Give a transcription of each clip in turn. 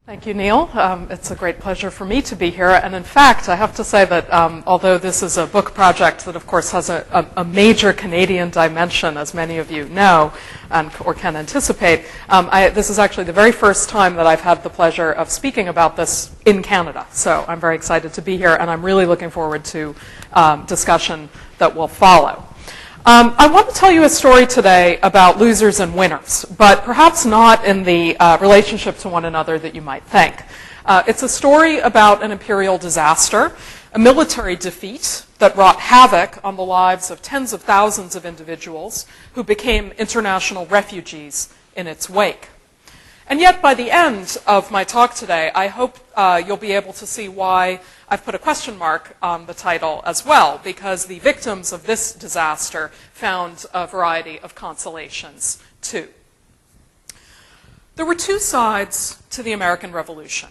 Thank you, Neil. It's a great pleasure for me to be here. And in fact, I have to say that although this is a book project that, of course, has a major Canadian dimension, as many of you know or can anticipate, this is actually the very first time that I've had the pleasure of speaking about this in Canada. So I'm very excited to be here, and I'm really looking forward to discussion that will follow. I want to tell you a story today about losers and winners, but perhaps not in the relationship to one another that you might think. It's a story about an imperial disaster, a military defeat that wrought havoc on the lives of tens of thousands of individuals who became international refugees in its wake. And yet, by the end of my talk today, I hope you'll be able to see why I've put a question mark on the title as well, because the victims of this disaster found a variety of consolations, too. There were two sides to the American Revolution,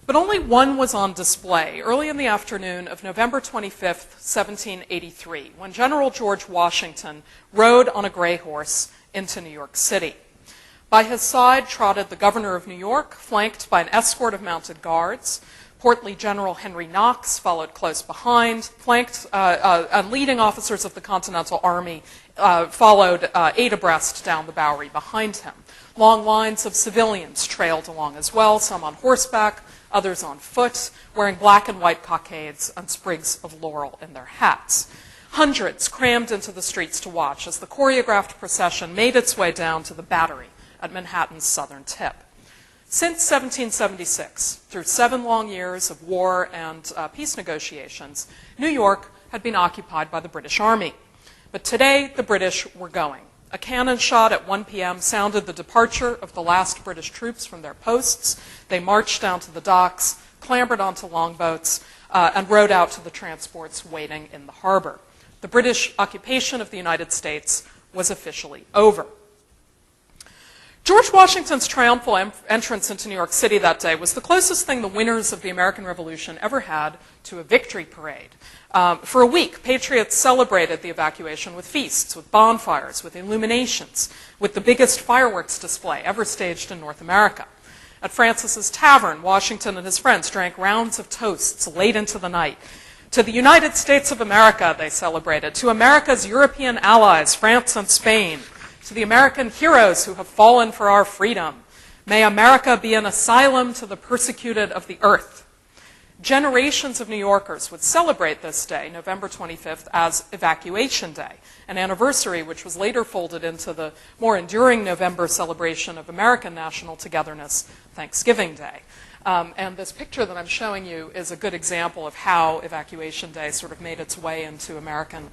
but only one was on display early in the afternoon of November 25th, 1783, when General George Washington rode on a gray horse into New York City. By his side trotted the governor of New York, flanked by an escort of mounted guards. Portly General Henry Knox followed close behind, flanked, and leading officers of the Continental Army followed 8 abreast down the Bowery behind him. Long lines of civilians trailed along as well, some on horseback, others on foot, wearing black and white cockades and sprigs of laurel in their hats. Hundreds crammed into the streets to watch as the choreographed procession made its way down to the Battery at Manhattan's southern tip. Since 1776, through 7 long years of war and peace negotiations, New York had been occupied by the British Army. But today, the British were going. A cannon shot at 1 p.m. sounded the departure of the last British troops from their posts. They marched down to the docks, clambered onto longboats, and rowed out to the transports waiting in the harbor. The British occupation of the United States was officially over. George Washington's triumphal entrance into New York City that day was the closest thing the winners of the American Revolution ever had to a victory parade. For a week, patriots celebrated the evacuation with feasts, with bonfires, with illuminations, with the biggest fireworks display ever staged in North America. At Francis's Tavern, Washington and his friends drank rounds of toasts late into the night. To the United States of America, they celebrated. To America's European allies, France and Spain. To the American heroes who have fallen for our freedom. May America be an asylum to the persecuted of the earth. Generations of New Yorkers would celebrate this day, November 25th, as Evacuation Day, an anniversary which was later folded into the more enduring November celebration of American national togetherness, Thanksgiving Day. And this picture that I'm showing you is a good example of how Evacuation Day sort of made its way into American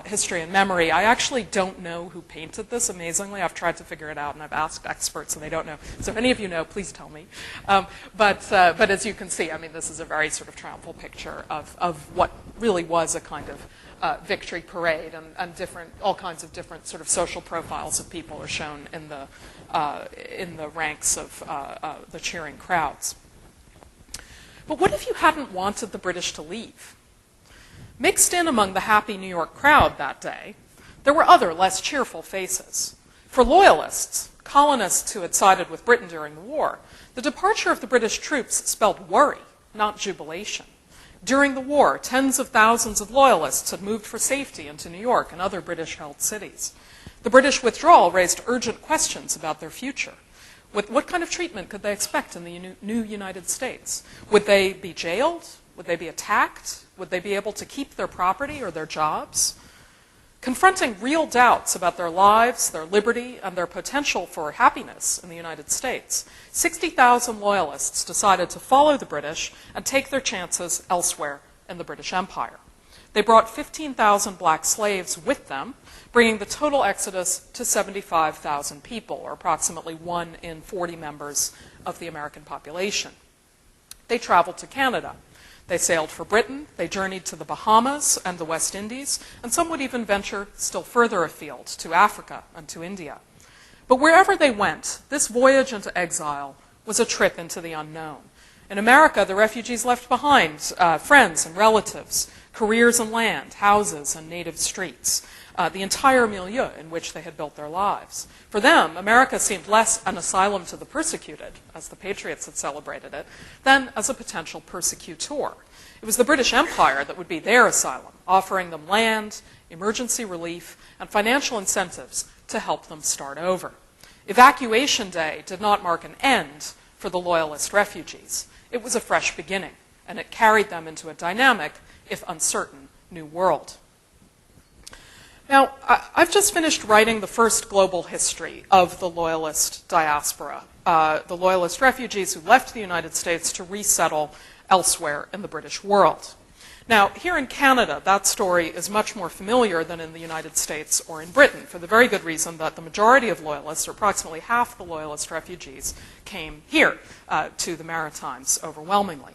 history and memory. I actually don't know who painted this, amazingly. I've tried to figure it out, and I've asked experts, and they don't know. So if any of you know, please tell me. But as you can see, I mean, this is a very sort of triumphal picture of what really was a kind of victory parade, and all kinds of different sort of social profiles of people are shown in the ranks of the cheering crowds. But what if you hadn't wanted the British to leave? Mixed in among the happy New York crowd that day, there were other, less cheerful faces. For Loyalists, colonists who had sided with Britain during the war, the departure of the British troops spelled worry, not jubilation. During the war, tens of thousands of Loyalists had moved for safety into New York and other British-held cities. The British withdrawal raised urgent questions about their future. What kind of treatment could they expect in the new United States? Would they be jailed? Would they be attacked? Would they be able to keep their property or their jobs? Confronting real doubts about their lives, their liberty, and their potential for happiness in the United States, 60,000 Loyalists decided to follow the British and take their chances elsewhere in the British Empire. They brought 15,000 black slaves with them, bringing the total exodus to 75,000 people, or approximately 1 in 40 members of the American population. They traveled to Canada. They sailed for Britain, they journeyed to the Bahamas and the West Indies, and some would even venture still further afield to Africa and to India. But wherever they went, this voyage into exile was a trip into the unknown. In America, the refugees left behind friends and relatives, careers and land, houses and native streets, the entire milieu in which they had built their lives. For them, America seemed less an asylum to the persecuted, as the Patriots had celebrated it, than as a potential persecutor. It was the British Empire that would be their asylum, offering them land, emergency relief, and financial incentives to help them start over. Evacuation Day did not mark an end for the Loyalist refugees. It was a fresh beginning, and it carried them into a dynamic, if uncertain, new world. Now, I've just finished writing the first global history of the Loyalist diaspora, the Loyalist refugees who left the United States to resettle elsewhere in the British world. Now, here in Canada, that story is much more familiar than in the United States or in Britain, for the very good reason that the majority of Loyalists, or approximately half the Loyalist refugees, came here to the Maritimes overwhelmingly.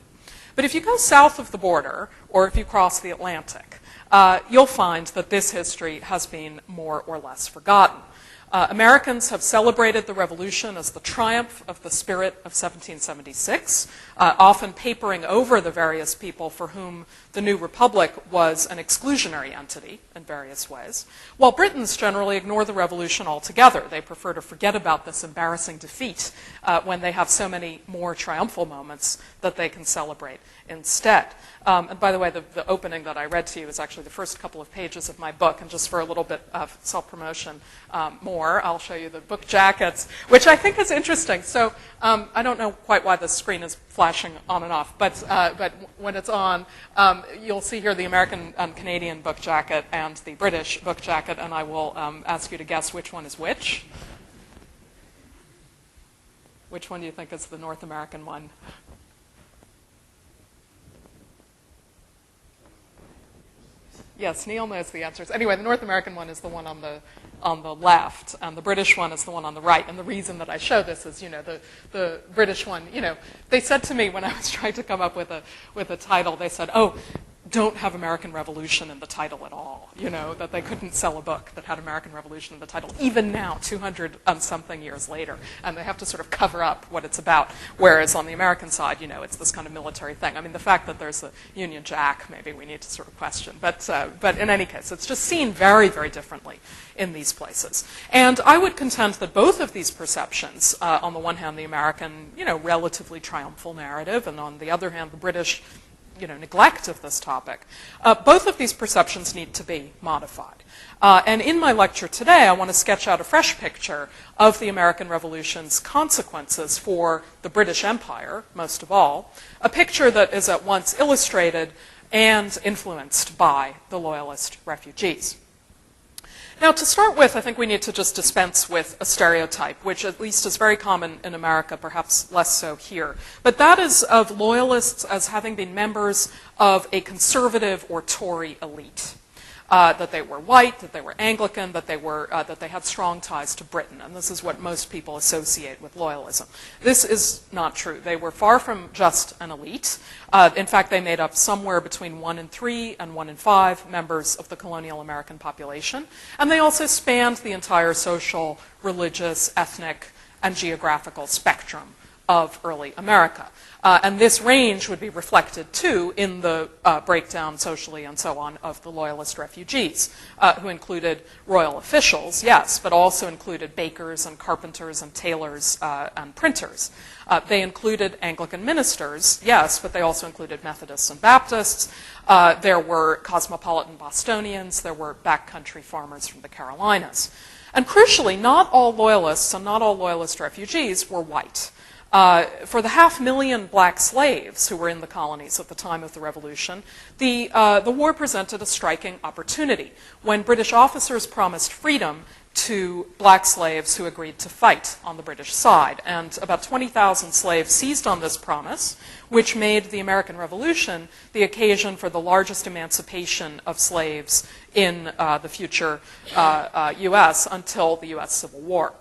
But if you go south of the border, or if you cross the Atlantic, you'll find that this history has been more or less forgotten. Americans have celebrated the Revolution as the triumph of the spirit of 1776, often papering over the various people for whom the new republic was an exclusionary entity in various ways, while Britons generally ignore the Revolution altogether. They prefer to forget about this embarrassing defeat when they have so many more triumphal moments that they can celebrate instead. And by the way, the opening that I read to you is actually the first couple of pages of my book, and just for a little bit of self-promotion more, I'll show you the book jackets, which I think is interesting. So I don't know quite why the screen is flashing on and off, but when it's on, you'll see here the American and Canadian book jacket and the British book jacket, and I will ask you to guess which one is which. Which one do you think is the North American one? Yes, Neil knows the answers. Anyway, the North American one is the one on the left, and the British one is the one on the right. And the reason that I show this is, the British one, they said to me when I was trying to come up with a title, they said, oh, don't have American Revolution in the title at all, that they couldn't sell a book that had American Revolution in the title, even now, 200-something years later, and they have to sort of cover up what it's about, whereas on the American side, it's this kind of military thing. I mean, the fact that there's a Union Jack, maybe we need to sort of question, but in any case, it's just seen very, very differently in these places. And I would contend that both of these perceptions, on the one hand, the American, relatively triumphal narrative, and on the other hand, the British, neglect of this topic, both of these perceptions need to be modified. And in my lecture today, I want to sketch out a fresh picture of the American Revolution's consequences for the British Empire, most of all, a picture that is at once illustrated and influenced by the Loyalist refugees. Now, to start with, I think we need to just dispense with a stereotype, which at least is very common in America, perhaps less so here. But that is of Loyalists as having been members of a conservative or Tory elite. That they were white, that they were Anglican, that they had strong ties to Britain, and this is what most people associate with loyalism. This is not true. They were far from just an elite. In fact, they made up somewhere between 1 in 3 and 1 in 5 members of the colonial American population, and they also spanned the entire social, religious, ethnic, and geographical spectrum of early America. And this range would be reflected, too, in the breakdown socially and so on of the Loyalist refugees, who included royal officials, yes, but also included bakers and carpenters and tailors and printers. They included Anglican ministers, yes, but they also included Methodists and Baptists. There were cosmopolitan Bostonians. There were backcountry farmers from the Carolinas. And crucially, not all Loyalists and not all Loyalist refugees were white. For the 500,000 black slaves who were in the colonies at the time of the Revolution, the war presented a striking opportunity when British officers promised freedom to black slaves who agreed to fight on the British side. And about 20,000 slaves seized on this promise, which made the American Revolution the occasion for the largest emancipation of slaves in the future U.S. until the U.S. Civil War.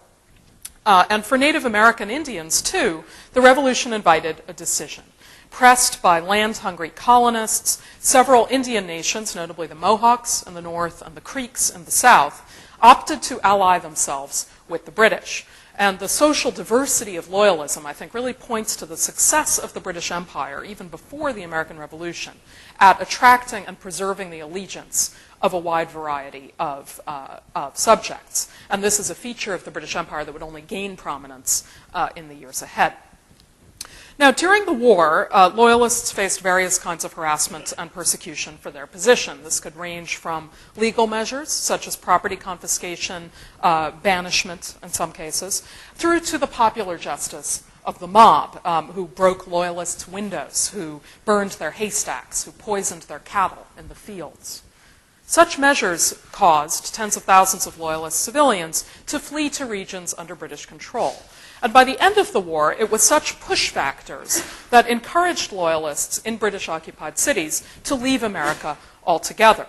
And for Native American Indians, too, the Revolution invited a decision. Pressed by land-hungry colonists, several Indian nations, notably the Mohawks in the north and the Creeks in the south, opted to ally themselves with the British. And the social diversity of loyalism, I think, really points to the success of the British Empire, even before the American Revolution, at attracting and preserving the allegiance of a wide variety of subjects. And this is a feature of the British Empire that would only gain prominence in the years ahead. Now, during the war, Loyalists faced various kinds of harassment and persecution for their position. This could range from legal measures, such as property confiscation, banishment in some cases, through to the popular justice of the mob, who broke Loyalists' windows, who burned their haystacks, who poisoned their cattle in the fields. Such measures caused tens of thousands of Loyalist civilians to flee to regions under British control. And by the end of the war, it was such push factors that encouraged Loyalists in British-occupied cities to leave America altogether.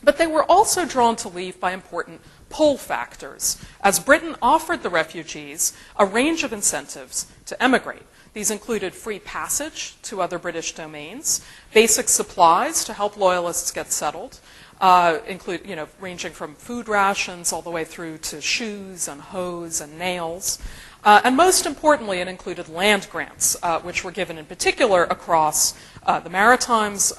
But they were also drawn to leave by important pull factors, as Britain offered the refugees a range of incentives to emigrate. These included free passage to other British domains, basic supplies to help Loyalists get settled, ranging from food rations all the way through to shoes and hose and nails. And most importantly, it included land grants, which were given in particular across the Maritimes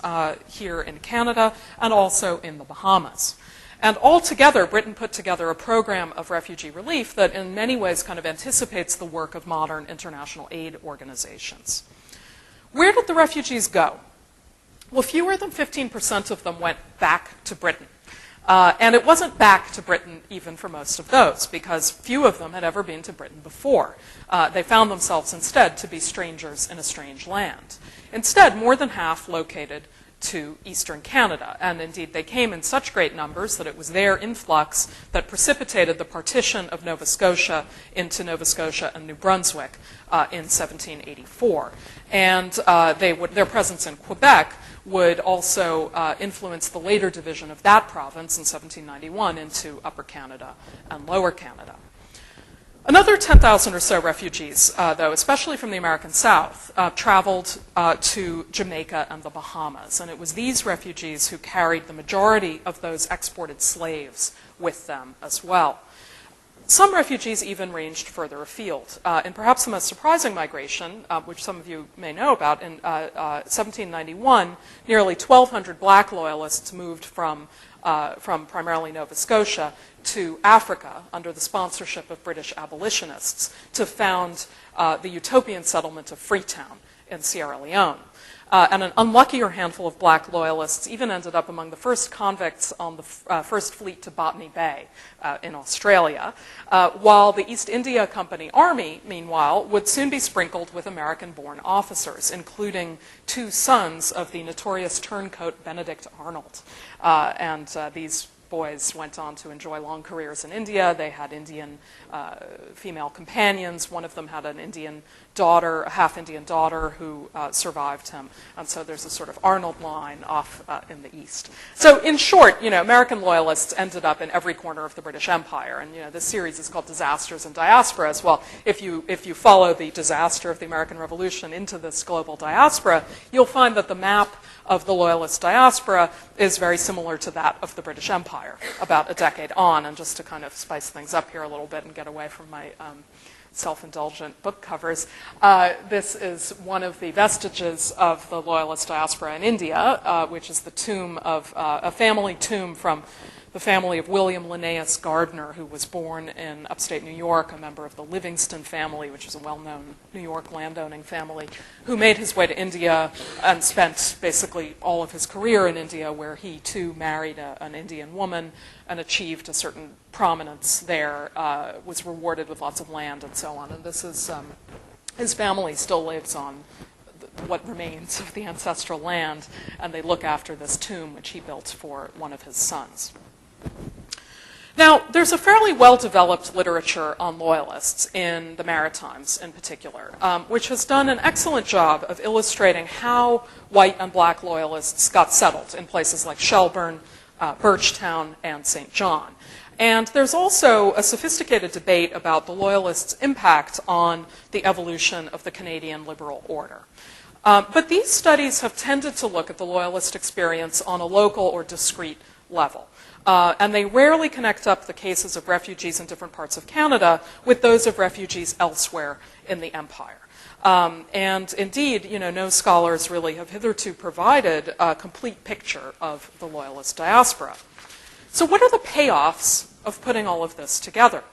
here in Canada and also in the Bahamas. And altogether, Britain put together a program of refugee relief that in many ways kind of anticipates the work of modern international aid organizations. Where did the refugees go? Well, fewer than 15% of them went back to Britain. And it wasn't back to Britain even for most of those, because few of them had ever been to Britain before. They found themselves instead to be strangers in a strange land. Instead, more than half located to eastern Canada, and indeed they came in such great numbers that it was their influx that precipitated the partition of Nova Scotia into Nova Scotia and New Brunswick in 1784. And their presence in Quebec would also influence the later division of that province in 1791 into Upper Canada and Lower Canada. Another 10,000 or so refugees, though, especially from the American South, traveled to Jamaica and the Bahamas. And it was these refugees who carried the majority of those exported slaves with them as well. Some refugees even ranged further afield. In perhaps the most surprising migration, which some of you may know about, in 1791, nearly 1,200 black Loyalists moved from primarily Nova Scotia to Africa under the sponsorship of British abolitionists to found the utopian settlement of Freetown in Sierra Leone. And an unluckier handful of black Loyalists even ended up among the first convicts on the first fleet to Botany Bay in Australia, while the East India Company Army, meanwhile, would soon be sprinkled with American-born officers, including two sons of the notorious turncoat Benedict Arnold. These boys went on to enjoy long careers in India. They had Indian female companions. One of them had an Indian daughter, a half-Indian daughter, who survived him. And so there's a sort of Arnold line off in the east. So in short, American Loyalists ended up in every corner of the British Empire. And this series is called Disasters and Diasporas. Well, if you follow the disaster of the American Revolution into this global diaspora, you'll find that the map of the Loyalist diaspora is very similar to that of the British Empire about a decade on. And just to kind of spice things up here a little bit and get away from my self-indulgent book covers, this is one of the vestiges of the Loyalist diaspora in India, which is the tomb of a family tomb from the family of William Linnaeus Gardner, who was born in upstate New York, a member of the Livingston family, which is a well-known New York landowning family, who made his way to India and spent basically all of his career in India, where he too married an Indian woman and achieved a certain prominence there, was rewarded with lots of land and so on. And this is, his family still lives on what remains of the ancestral land, and they look after this tomb, which he built for one of his sons. Now, there's a fairly well-developed literature on Loyalists in the Maritimes in particular, which has done an excellent job of illustrating how white and black Loyalists got settled in places like Shelburne, Birchtown, and St. John. And there's also a sophisticated debate about the Loyalists' impact on the evolution of the Canadian liberal order. But these studies have tended to look at the Loyalist experience on a local or discrete level. And they rarely connect up the cases of refugees in different parts of Canada with those of refugees elsewhere in the empire. And indeed, no scholars really have hitherto provided a complete picture of the Loyalist diaspora. So what are the payoffs of putting all of this together?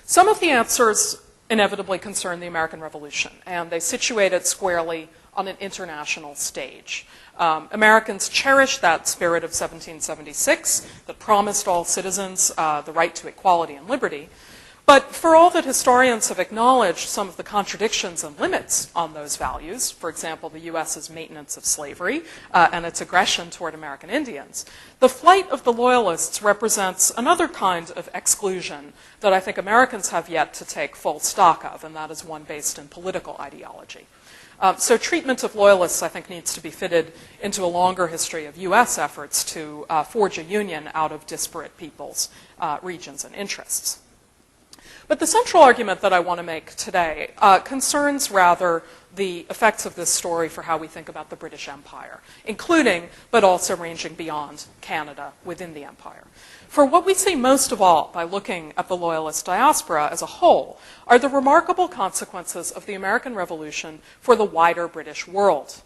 Some of the answers inevitably concern the American Revolution, and they situate it squarely on an international stage. Americans cherished that spirit of 1776 that promised all citizens the right to equality and liberty. But for all that historians have acknowledged some of the contradictions and limits on those values, for example, the U.S.'s maintenance of slavery and its aggression toward American Indians, the flight of the Loyalists represents another kind of exclusion that I think Americans have yet to take full stock of, and that is one based in political ideology. So treatment of Loyalists, I think, needs to be fitted into a longer history of U.S. efforts to forge a union out of disparate peoples, regions, and interests. But the central argument that I want to make today concerns rather the effects of this story for how we think about the British Empire, including, but also ranging beyond Canada within the empire. For what we see most of all by looking at the Loyalist diaspora as a whole are the remarkable consequences of the American Revolution for the wider British world.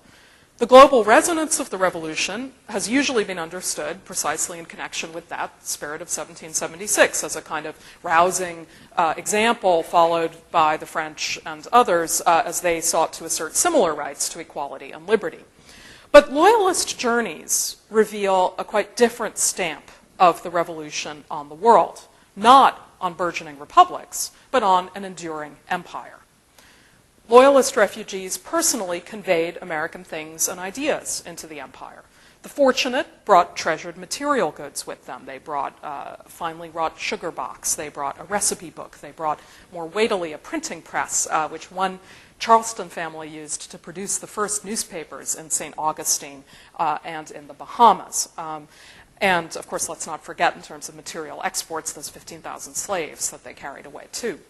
The global resonance of the revolution has usually been understood precisely in connection with that spirit of 1776 as a kind of rousing example followed by the French and others as they sought to assert similar rights to equality and liberty. But Loyalist journeys reveal a quite different stamp of the revolution on the world, not on burgeoning republics, but on an enduring empire. Loyalist refugees personally conveyed American things and ideas into the empire. The fortunate brought treasured material goods with them. They brought finely wrought sugar box. They brought a recipe book. They brought, more weightily, a printing press, which one Charleston family used to produce the first newspapers in St. Augustine and in the Bahamas. And, of course, let's not forget, in terms of material exports, those 15,000 slaves that they carried away, too.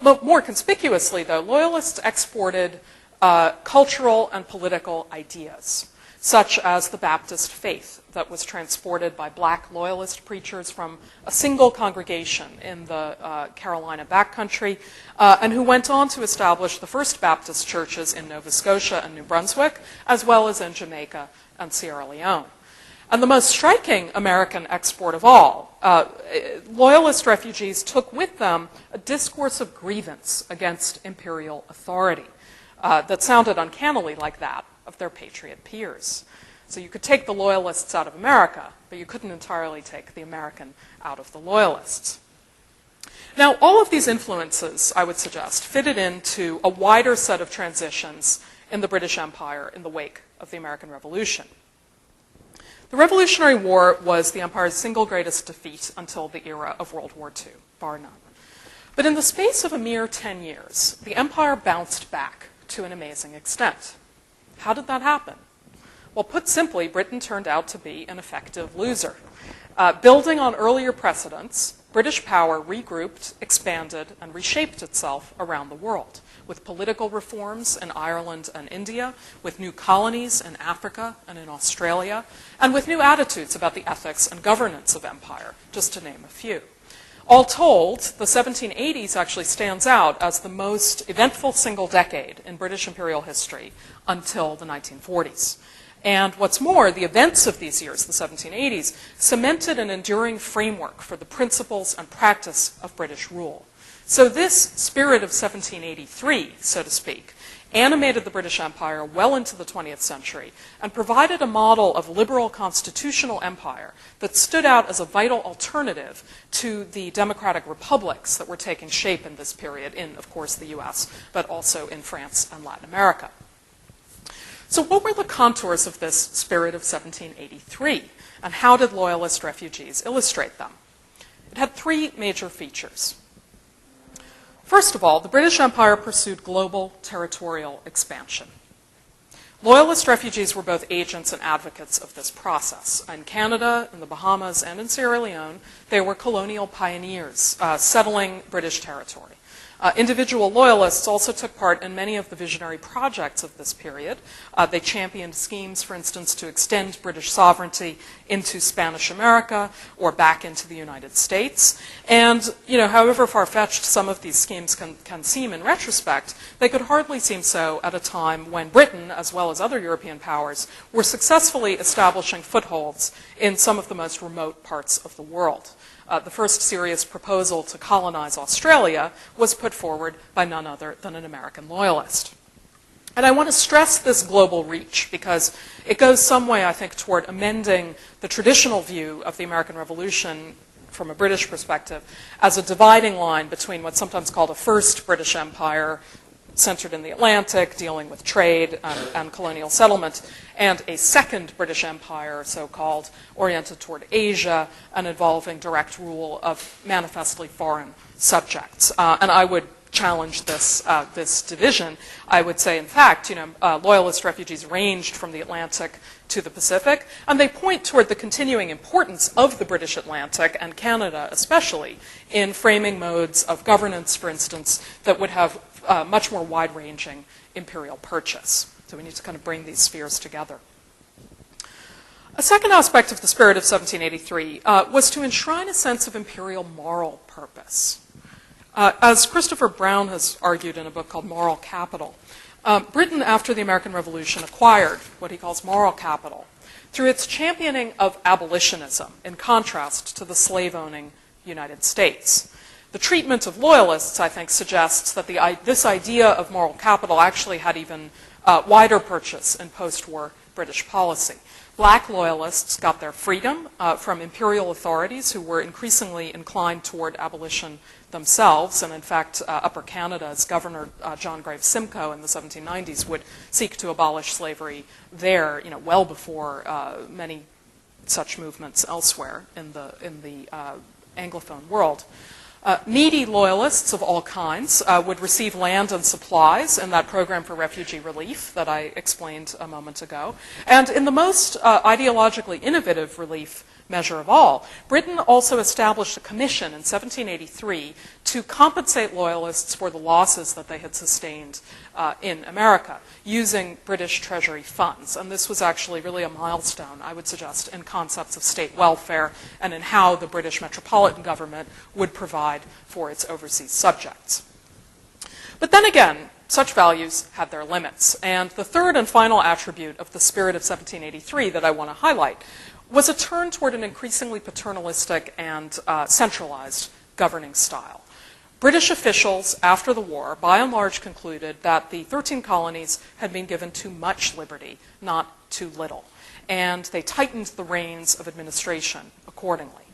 But more conspicuously, though, Loyalists exported cultural and political ideas, such as the Baptist faith that was transported by black Loyalist preachers from a single congregation in the Carolina backcountry, and who went on to establish the first Baptist churches in Nova Scotia and New Brunswick, as well as in Jamaica and Sierra Leone. And the most striking American export of all, Loyalist refugees took with them a discourse of grievance against imperial authority that sounded uncannily like that of their patriot peers. So you could take the Loyalists out of America, but you couldn't entirely take the American out of the Loyalists. Now, all of these influences, I would suggest, fitted into a wider set of transitions in the British Empire in the wake of the American Revolution. The Revolutionary War was the empire's single greatest defeat until the era of World War II, bar none. But in the space of a mere 10 years, the empire bounced back to an amazing extent. How did that happen? Well, put simply, Britain turned out to be an effective loser. Building on earlier precedents, British power regrouped, expanded, and reshaped itself around the world, with political reforms in Ireland and India, with new colonies in Africa and in Australia, and with new attitudes about the ethics and governance of empire, just to name a few. All told, the 1780s actually stands out as the most eventful single decade in British imperial history until the 1940s. And what's more, the events of these years, the 1780s, cemented an enduring framework for the principles and practice of British rule. So this spirit of 1783, so to speak, animated the British Empire well into the 20th century and provided a model of liberal constitutional empire that stood out as a vital alternative to the democratic republics that were taking shape in this period in, of course, the US, but also in France and Latin America. So what were the contours of this spirit of 1783, and how did Loyalist refugees illustrate them? It had three major features. First of all, the British Empire pursued global territorial expansion. Loyalist refugees were both agents and advocates of this process. In Canada, in the Bahamas, and in Sierra Leone, they were colonial pioneers settling British territory. Individual Loyalists also took part in many of the visionary projects of this period. They championed schemes, for instance, to extend British sovereignty into Spanish America or back into the United States. And, however far-fetched some of these schemes can seem in retrospect, they could hardly seem so at a time when Britain, as well as other European powers, were successfully establishing footholds in some of the most remote parts of the world. The first serious proposal to colonize Australia was put forward by none other than an American loyalist. And I want to stress this global reach because it goes some way, I think, toward amending the traditional view of the American Revolution from a British perspective as a dividing line between what's sometimes called a first British Empire, centered in the Atlantic, dealing with trade and colonial settlement, and a second British Empire, so-called, oriented toward Asia and involving direct rule of manifestly foreign subjects. And I would challenge this division. I would say, in fact, Loyalist refugees ranged from the Atlantic to the Pacific, and they point toward the continuing importance of the British Atlantic, and Canada especially, in framing modes of governance, for instance, that would have much more wide-ranging imperial purchase. So we need to kind of bring these spheres together. A second aspect of the spirit of 1783 was to enshrine a sense of imperial moral purpose. As Christopher Brown has argued in a book called Moral Capital, Britain, after the American Revolution, acquired what he calls moral capital through its championing of abolitionism, in contrast to the slave-owning United States. The treatment of Loyalists, I think, suggests that this idea of moral capital actually had even wider purchase in post-war British policy. Black Loyalists got their freedom from imperial authorities who were increasingly inclined toward abolition themselves, and in fact, Upper Canada's Governor John Graves Simcoe in the 1790s would seek to abolish slavery there, well before many such movements elsewhere in the Anglophone world. Needy Loyalists of all kinds would receive land and supplies in that program for refugee relief that I explained a moment ago. And in the most ideologically innovative relief measure of all, Britain also established a commission in 1783 to compensate Loyalists for the losses that they had sustained in America using British Treasury funds. And this was actually really a milestone, I would suggest, in concepts of state welfare and in how the British metropolitan government would provide for its overseas subjects. But then again, such values had their limits. And the third and final attribute of the spirit of 1783 that I want to highlight was a turn toward an increasingly paternalistic and centralized governing style. British officials, after the war, by and large concluded that the 13 colonies had been given too much liberty, not too little. And they tightened the reins of administration accordingly.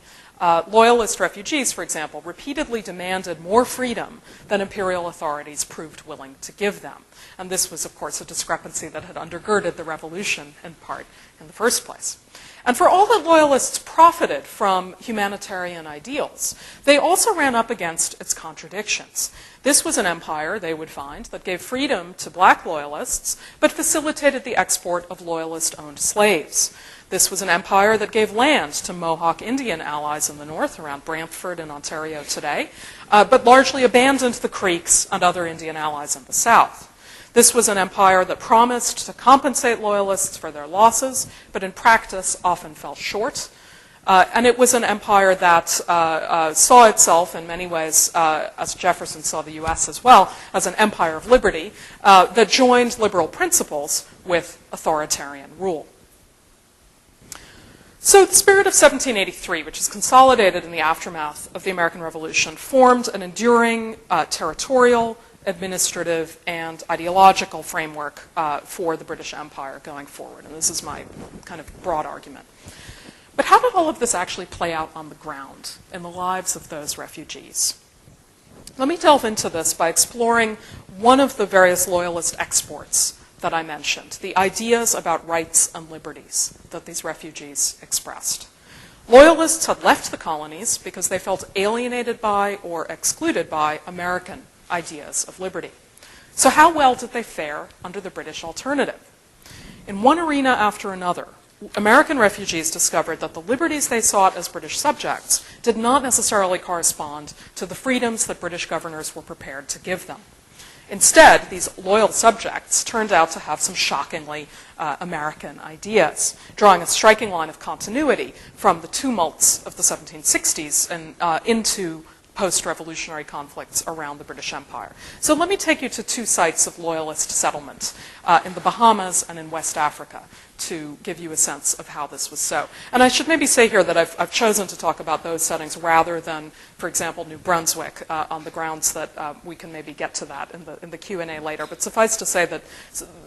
Loyalist refugees, for example, repeatedly demanded more freedom than imperial authorities proved willing to give them. And this was, of course, a discrepancy that had undergirded the revolution, in part, in the first place. And for all that Loyalists profited from humanitarian ideals, they also ran up against its contradictions. This was an empire, they would find, that gave freedom to black Loyalists, but facilitated the export of Loyalist-owned slaves. This was an empire that gave land to Mohawk Indian allies in the north, around Brantford in Ontario today, but largely abandoned the Creeks and other Indian allies in the south. This was an empire that promised to compensate Loyalists for their losses, but in practice often fell short. And it was an empire that saw itself in many ways, as Jefferson saw the U.S. as well, as an empire of liberty that joined liberal principles with authoritarian rule. So the spirit of 1783, which is consolidated in the aftermath of the American Revolution, formed an enduring territorial, administrative, and ideological framework for the British Empire going forward. And this is my kind of broad argument. But how did all of this actually play out on the ground in the lives of those refugees? Let me delve into this by exploring one of the various Loyalist exports that I mentioned, the ideas about rights and liberties that these refugees expressed. Loyalists had left the colonies because they felt alienated by or excluded by American ideas of liberty. So how well did they fare under the British alternative? In one arena after another, American refugees discovered that the liberties they sought as British subjects did not necessarily correspond to the freedoms that British governors were prepared to give them. Instead, these loyal subjects turned out to have some shockingly American ideas, drawing a striking line of continuity from the tumults of the 1760s and into post-revolutionary conflicts around the British Empire. So let me take you to two sites of Loyalist settlement in the Bahamas and in West Africa to give you a sense of how this was so. And I should maybe say here that I've chosen to talk about those settings rather than, for example, New Brunswick, on the grounds that we can maybe get to that in the Q&A later. But suffice to say that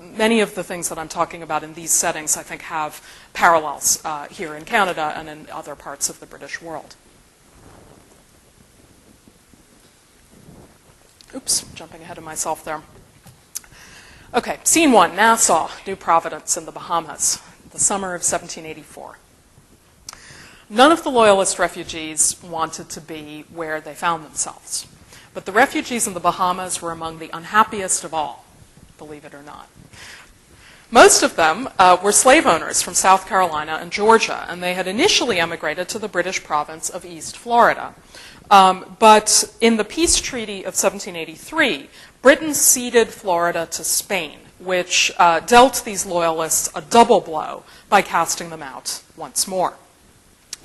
many of the things that I'm talking about in these settings, I think, have parallels here in Canada and in other parts of the British world. Oops, jumping ahead of myself there. Okay, scene one, Nassau, New Providence in the Bahamas, the summer of 1784. None of the Loyalist refugees wanted to be where they found themselves, but the refugees in the Bahamas were among the unhappiest of all, believe it or not. Most of them were slave owners from South Carolina and Georgia, and they had initially emigrated to the British province of East Florida. But in the peace treaty of 1783, Britain ceded Florida to Spain, which dealt these loyalists a double blow by casting them out once more.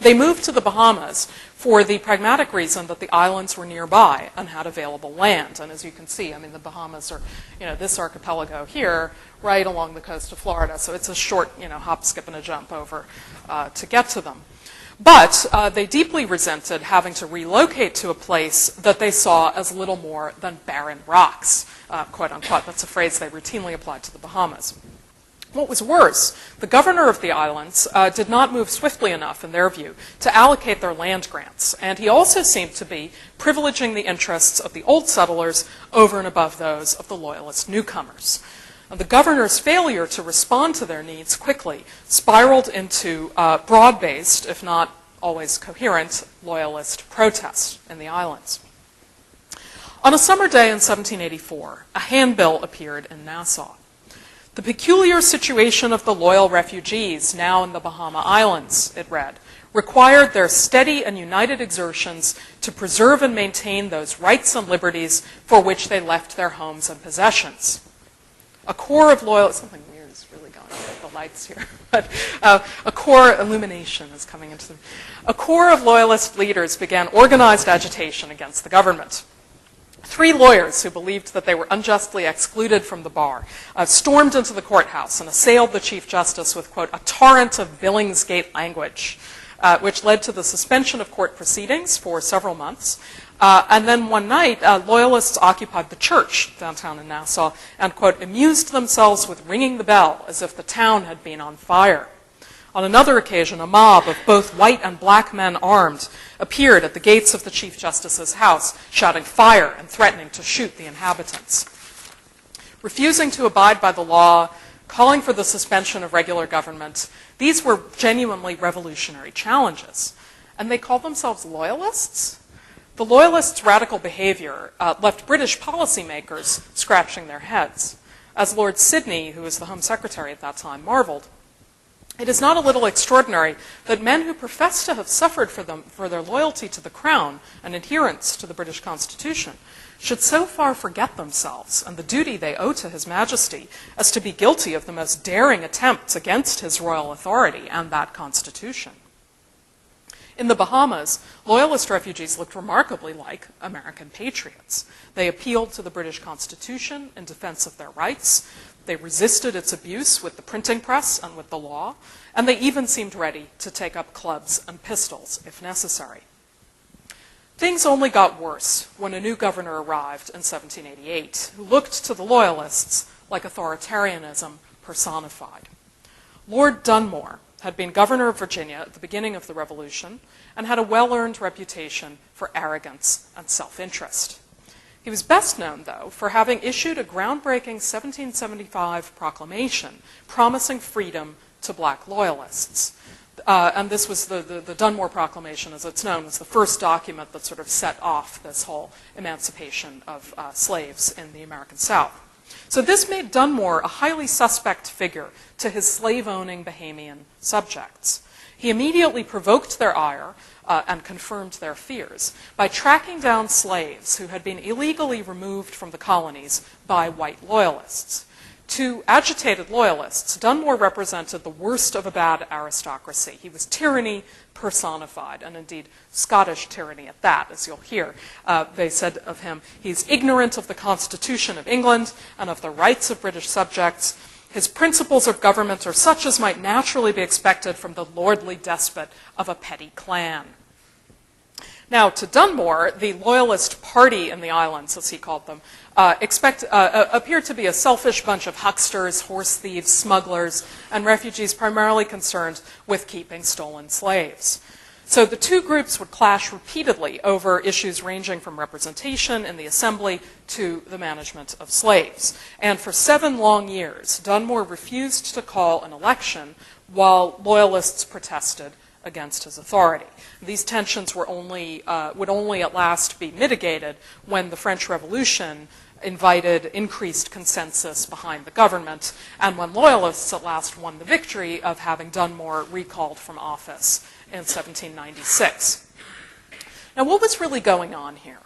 They moved to the Bahamas for the pragmatic reason that the islands were nearby and had available land. And as you can see, I mean, the Bahamas are, this archipelago here, right along the coast of Florida. So it's a short, hop, skip, and a jump over to get to them. But they deeply resented having to relocate to a place that they saw as little more than barren rocks, quote unquote. That's a phrase they routinely applied to the Bahamas. What was worse, the governor of the islands did not move swiftly enough, in their view, to allocate their land grants. And he also seemed to be privileging the interests of the old settlers over and above those of the Loyalist newcomers. And the governor's failure to respond to their needs quickly spiraled into broad-based, if not always coherent, Loyalist protest in the islands. On a summer day in 1784, a handbill appeared in Nassau. The peculiar situation of the loyal refugees now in the Bahama Islands, it read, required their steady and united exertions to preserve and maintain those rights and liberties for which they left their homes and possessions. A core of loyalists, something weird is really going on with the lights here, but a core illumination is coming into them. A core of loyalist leaders began organized agitation against the government. 3 lawyers who believed that they were unjustly excluded from the bar stormed into the courthouse and assailed the Chief Justice with, quote, a torrent of Billingsgate language, which led to the suspension of court proceedings for several months. And then one night, Loyalists occupied the church downtown in Nassau and, quote, amused themselves with ringing the bell as if the town had been on fire. On another occasion, a mob of both white and black men armed appeared at the gates of the Chief Justice's house, shouting fire and threatening to shoot the inhabitants. Refusing to abide by the law, calling for the suspension of regular government, these were genuinely revolutionary challenges. And they called themselves Loyalists? The Loyalists' radical behavior left British policymakers scratching their heads. As Lord Sidney, who was the Home Secretary at that time, marveled, it is not a little extraordinary that men who profess to have suffered for their loyalty to the Crown and adherence to the British Constitution should so far forget themselves and the duty they owe to His Majesty as to be guilty of the most daring attempts against his royal authority and that Constitution. In the Bahamas, Loyalist refugees looked remarkably like American patriots. They appealed to the British Constitution in defense of their rights. They resisted its abuse with the printing press and with the law, and they even seemed ready to take up clubs and pistols if necessary. Things only got worse when a new governor arrived in 1788, who looked to the Loyalists like authoritarianism personified. Lord Dunmore had been governor of Virginia at the beginning of the Revolution and had a well-earned reputation for arrogance and self-interest. He was best known, though, for having issued a groundbreaking 1775 proclamation promising freedom to black Loyalists. And this was the Dunmore Proclamation, as it's known, was the first document that sort of set off this whole emancipation of slaves in the American South. So this made Dunmore a highly suspect figure to his slave-owning Bahamian subjects. He immediately provoked their ire and confirmed their fears by tracking down slaves who had been illegally removed from the colonies by white loyalists. To agitated loyalists, Dunmore represented the worst of a bad aristocracy. He was tyranny personified, and indeed Scottish tyranny at that, as you'll hear. They said of him, he's ignorant of the Constitution of England and of the rights of British subjects. His principles of government are such as might naturally be expected from the lordly despot of a petty clan. Now, to Dunmore, the Loyalist party in the islands, as he called them, appeared to be a selfish bunch of hucksters, horse thieves, smugglers, and refugees primarily concerned with keeping stolen slaves. So the two groups would clash repeatedly over issues ranging from representation in the assembly to the management of slaves. And for 7 long years, Dunmore refused to call an election while Loyalists protested against his authority. These tensions would only at last be mitigated when the French Revolution invited increased consensus behind the government, and when Loyalists at last won the victory of having Dunmore recalled from office in 1796. Now, what was really going on here?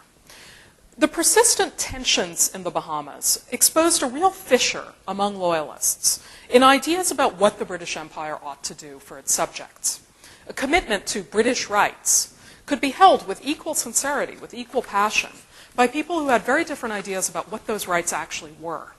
The persistent tensions in the Bahamas exposed a real fissure among Loyalists in ideas about what the British Empire ought to do for its subjects. A commitment to British rights could be held with equal sincerity, with equal passion, by people who had very different ideas about what those rights actually were.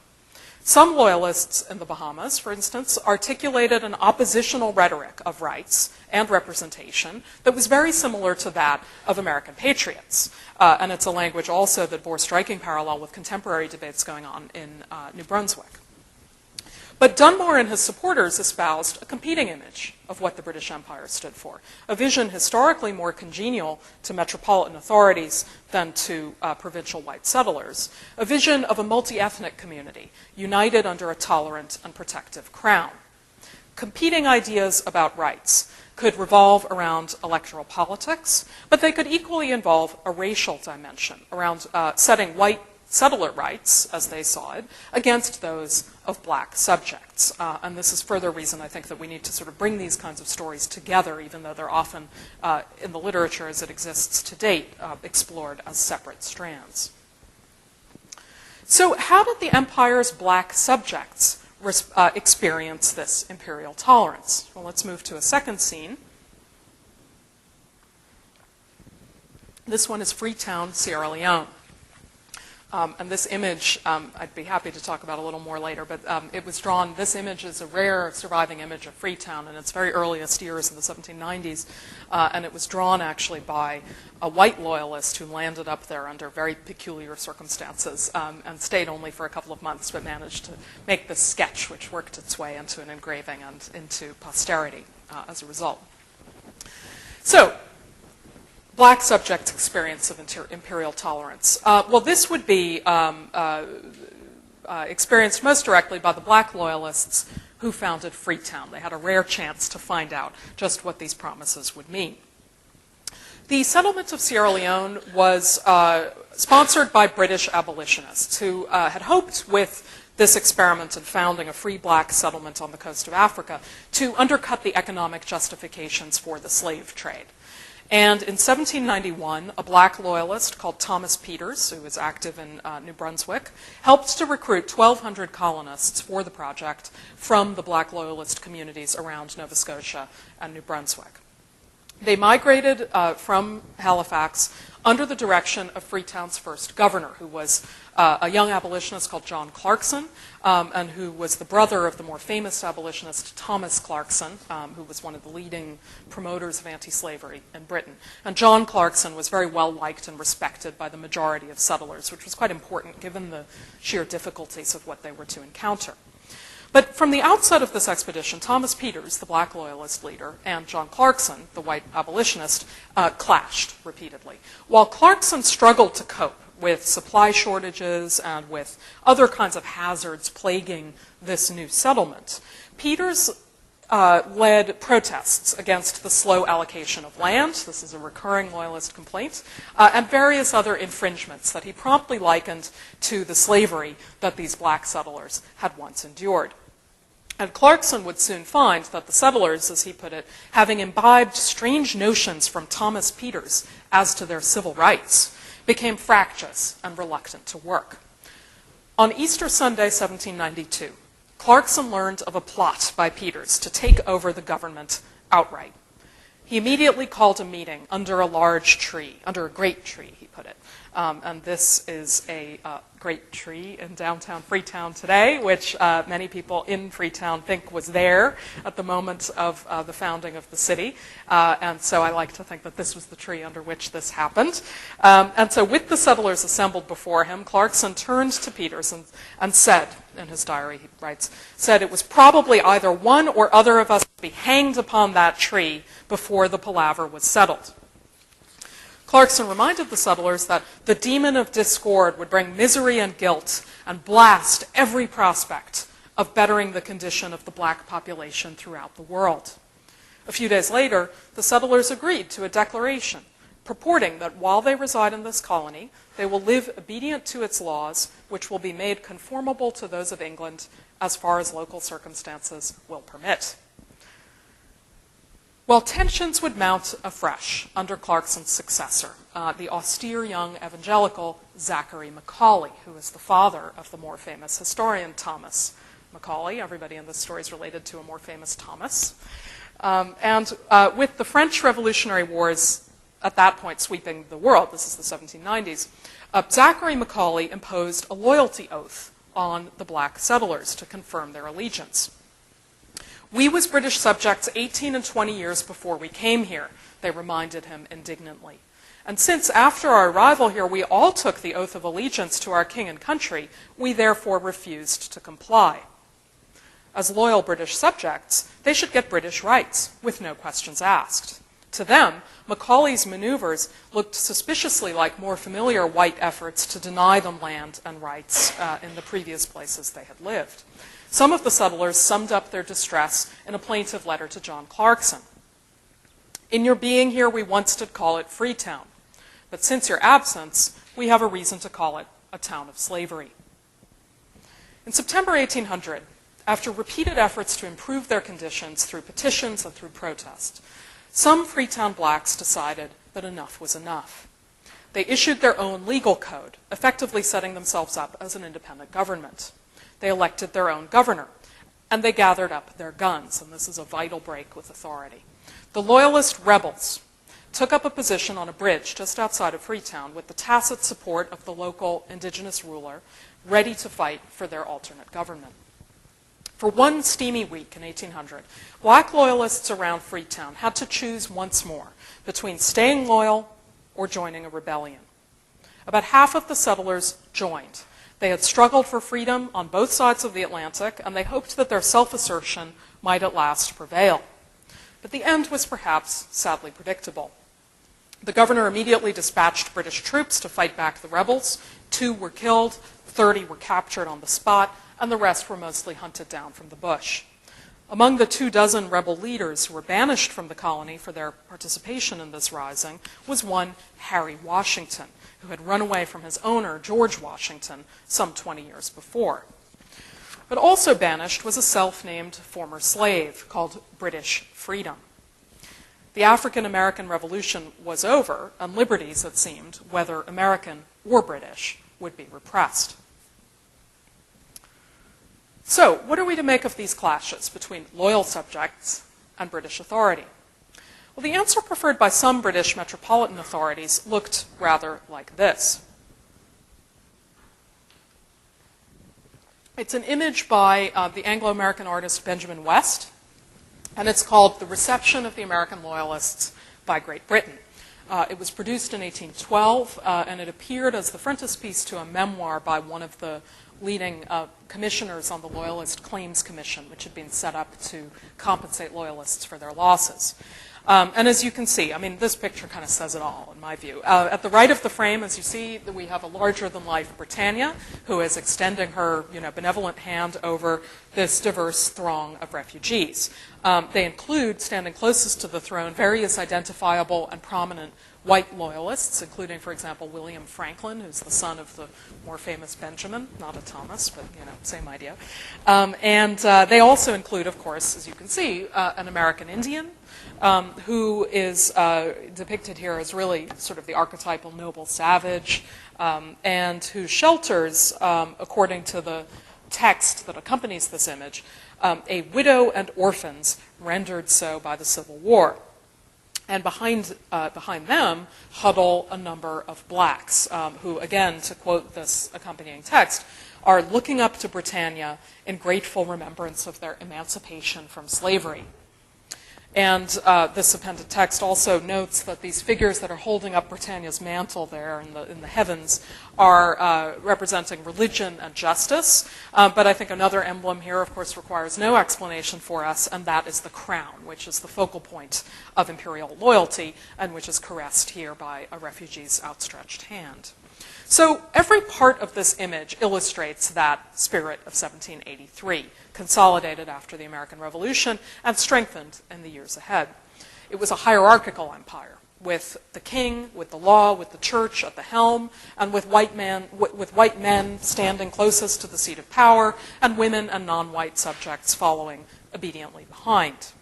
Some Loyalists in the Bahamas, for instance, articulated an oppositional rhetoric of rights and representation that was very similar to that of American patriots. And it's a language also that bore striking parallel with contemporary debates going on in New Brunswick. But Dunmore and his supporters espoused a competing image of what the British Empire stood for, a vision historically more congenial to metropolitan authorities than to provincial white settlers, a vision of a multi-ethnic community united under a tolerant and protective crown. Competing ideas about rights could revolve around electoral politics, but they could equally involve a racial dimension around setting white settler rights, as they saw it, against those of black subjects. And this is further reason, I think, that we need to sort of bring these kinds of stories together, even though they're often, in the literature as it exists to date, explored as separate strands. So how did the empire's black subjects experience this imperial tolerance? Well, let's move to a second scene. This one is Freetown, Sierra Leone. And this image, I'd be happy to talk about a little more later, but it was drawn, this image is a rare surviving image of Freetown in its very earliest years in the 1790s, and it was drawn actually by a white loyalist who landed up there under very peculiar circumstances and stayed only for a couple of months, but managed to make this sketch, which worked its way into an engraving and into posterity as a result. So, black subjects' experience of imperial tolerance. Well, this would be experienced most directly by the black loyalists who founded Freetown. They had a rare chance to find out just what these promises would mean. The settlement of Sierra Leone was sponsored by British abolitionists who had hoped with this experiment in founding a free black settlement on the coast of Africa to undercut the economic justifications for the slave trade. And in 1791, a black loyalist called Thomas Peters, who was active in New Brunswick, helped to recruit 1,200 colonists for the project from the black loyalist communities around Nova Scotia and New Brunswick. They migrated from Halifax under the direction of Freetown's first governor, who was a young abolitionist called John Clarkson, and who was the brother of the more famous abolitionist Thomas Clarkson, who was one of the leading promoters of anti-slavery in Britain. And John Clarkson was very well liked and respected by the majority of settlers, which was quite important given the sheer difficulties of what they were to encounter. But from the outset of this expedition, Thomas Peters, the black loyalist leader, and John Clarkson, the white abolitionist, clashed repeatedly. While Clarkson struggled to cope with supply shortages and with other kinds of hazards plaguing this new settlement, Peters led protests against the slow allocation of land. This is a recurring Loyalist complaint, and various other infringements that he promptly likened to the slavery that these black settlers had once endured. And Clarkson would soon find that the settlers, as he put it, having imbibed strange notions from Thomas Peters as to their civil rights, became fractious and reluctant to work. On Easter Sunday, 1792, Clarkson learned of a plot by Peters to take over the government outright. He immediately called a meeting under a large tree, under a great tree, he put it. And this is a great tree in downtown Freetown today, which many people in Freetown think was there at the moment of the founding of the city. And so I like to think that this was the tree under which this happened. And so with the settlers assembled before him, Clarkson turned to Peters and said, in his diary he writes, said it was probably either one or other of us would be hanged upon that tree before the palaver was settled. Clarkson reminded the settlers that the demon of discord would bring misery and guilt and blast every prospect of bettering the condition of the black population throughout the world. A few days later, the settlers agreed to a declaration purporting that while they reside in this colony, they will live obedient to its laws, which will be made conformable to those of England as far as local circumstances will permit. Well, tensions would mount afresh under Clarkson's successor, the austere young evangelical Zachary Macaulay, who is the father of the more famous historian Thomas Macaulay. Everybody in this story is related to a more famous Thomas. And with the French Revolutionary Wars at that point sweeping the world, this is the 1790s, Zachary Macaulay imposed a loyalty oath on the black settlers to confirm their allegiance. We was British subjects 18 and 20 years before we came here, they reminded him indignantly. And since after our arrival here we all took the oath of allegiance to our king and country, we therefore refused to comply. As loyal British subjects, they should get British rights, with no questions asked. To them, Macaulay's maneuvers looked suspiciously like more familiar white efforts to deny them land and rights in the previous places they had lived. Some of the settlers summed up their distress in a plaintive letter to John Clarkson. In your being here, we once did call it Freetown, but since your absence, we have a reason to call it a town of slavery. In September 1800, after repeated efforts to improve their conditions through petitions and through protest, some Freetown blacks decided that enough was enough. They issued their own legal code, effectively setting themselves up as an independent government. They elected their own governor, and they gathered up their guns, and this is a vital break with authority. The Loyalist rebels took up a position on a bridge just outside of Freetown with the tacit support of the local indigenous ruler, ready to fight for their alternate government. For one steamy week in 1800, black Loyalists around Freetown had to choose once more between staying loyal or joining a rebellion. About half of the settlers joined. They had struggled for freedom on both sides of the Atlantic, and they hoped that their self-assertion might at last prevail. But the end was perhaps sadly predictable. The governor immediately dispatched British troops to fight back the rebels. 2 were killed, 30 were captured on the spot, and the rest were mostly hunted down from the bush. Among the 24 rebel leaders who were banished from the colony for their participation in this rising was one Harry Washington, who had run away from his owner, George Washington, some 20 years before. But also banished was a self-named former slave called British Freedom. The African-American Revolution was over, and liberties, it seemed, whether American or British, would be repressed. So, what are we to make of these clashes between loyal subjects and British authority? Well, the answer preferred by some British metropolitan authorities looked rather like this. It's an image by the Anglo-American artist Benjamin West, and it's called The Reception of the American Loyalists by Great Britain. It was produced in 1812, and it appeared as the frontispiece to a memoir by one of the leading commissioners on the Loyalist Claims Commission, which had been set up to compensate Loyalists for their losses. And as you can see, I mean, this picture kind of says it all, in my view. At the right of the frame, as you see, we have a larger-than-life Britannia, who is extending her, benevolent hand over this diverse throng of refugees. They include, standing closest to the throne, various identifiable and prominent white loyalists, including, for example, William Franklin, who's the son of the more famous Benjamin, not a Thomas, but, same idea. And they also include, of course, as you can see, an American Indian, who is depicted here as really sort of the archetypal noble savage, and who shelters, according to the text that accompanies this image, a widow and orphans rendered so by the Civil War. And behind them huddle a number of blacks who, again, to quote this accompanying text, are looking up to Britannia in grateful remembrance of their emancipation from slavery. And this appended text also notes that these figures that are holding up Britannia's mantle there in the heavens are representing religion and justice. But I think another emblem here, of course, requires no explanation for us, and that is the crown, which is the focal point of imperial loyalty and which is caressed here by a refugee's outstretched hand. So every part of this image illustrates that spirit of 1783, consolidated after the American Revolution and strengthened in the years ahead. It was a hierarchical empire, with the king, with the law, with the church at the helm, and with white men standing closest to the seat of power, and women and non-white subjects following obediently behind.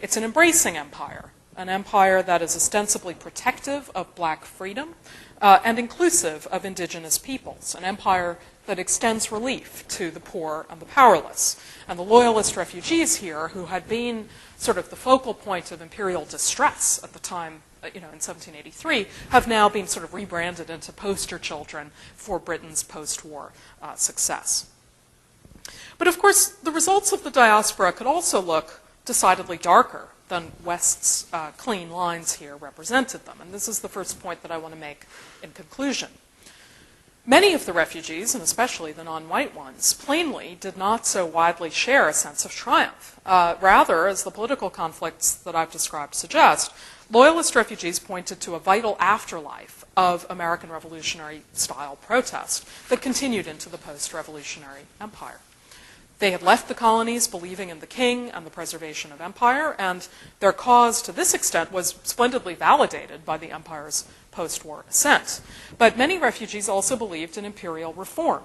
It's an embracing empire, an empire that is ostensibly protective of black freedom, and inclusive of indigenous peoples, an empire that extends relief to the poor and the powerless. And the Loyalist refugees here, who had been sort of the focal point of imperial distress at the time, in 1783, have now been sort of rebranded into poster children for Britain's post-war success. But of course, the results of the diaspora could also look decidedly darker than West's clean lines here represented them. And this is the first point that I want to make in conclusion. Many of the refugees, and especially the non-white ones, plainly did not so widely share a sense of triumph. Rather, as the political conflicts that I've described suggest, Loyalist refugees pointed to a vital afterlife of American Revolutionary-style protest that continued into the post-revolutionary empire. They had left the colonies believing in the king and the preservation of empire, and their cause to this extent was splendidly validated by the empire's post-war ascent. But many refugees also believed in imperial reform,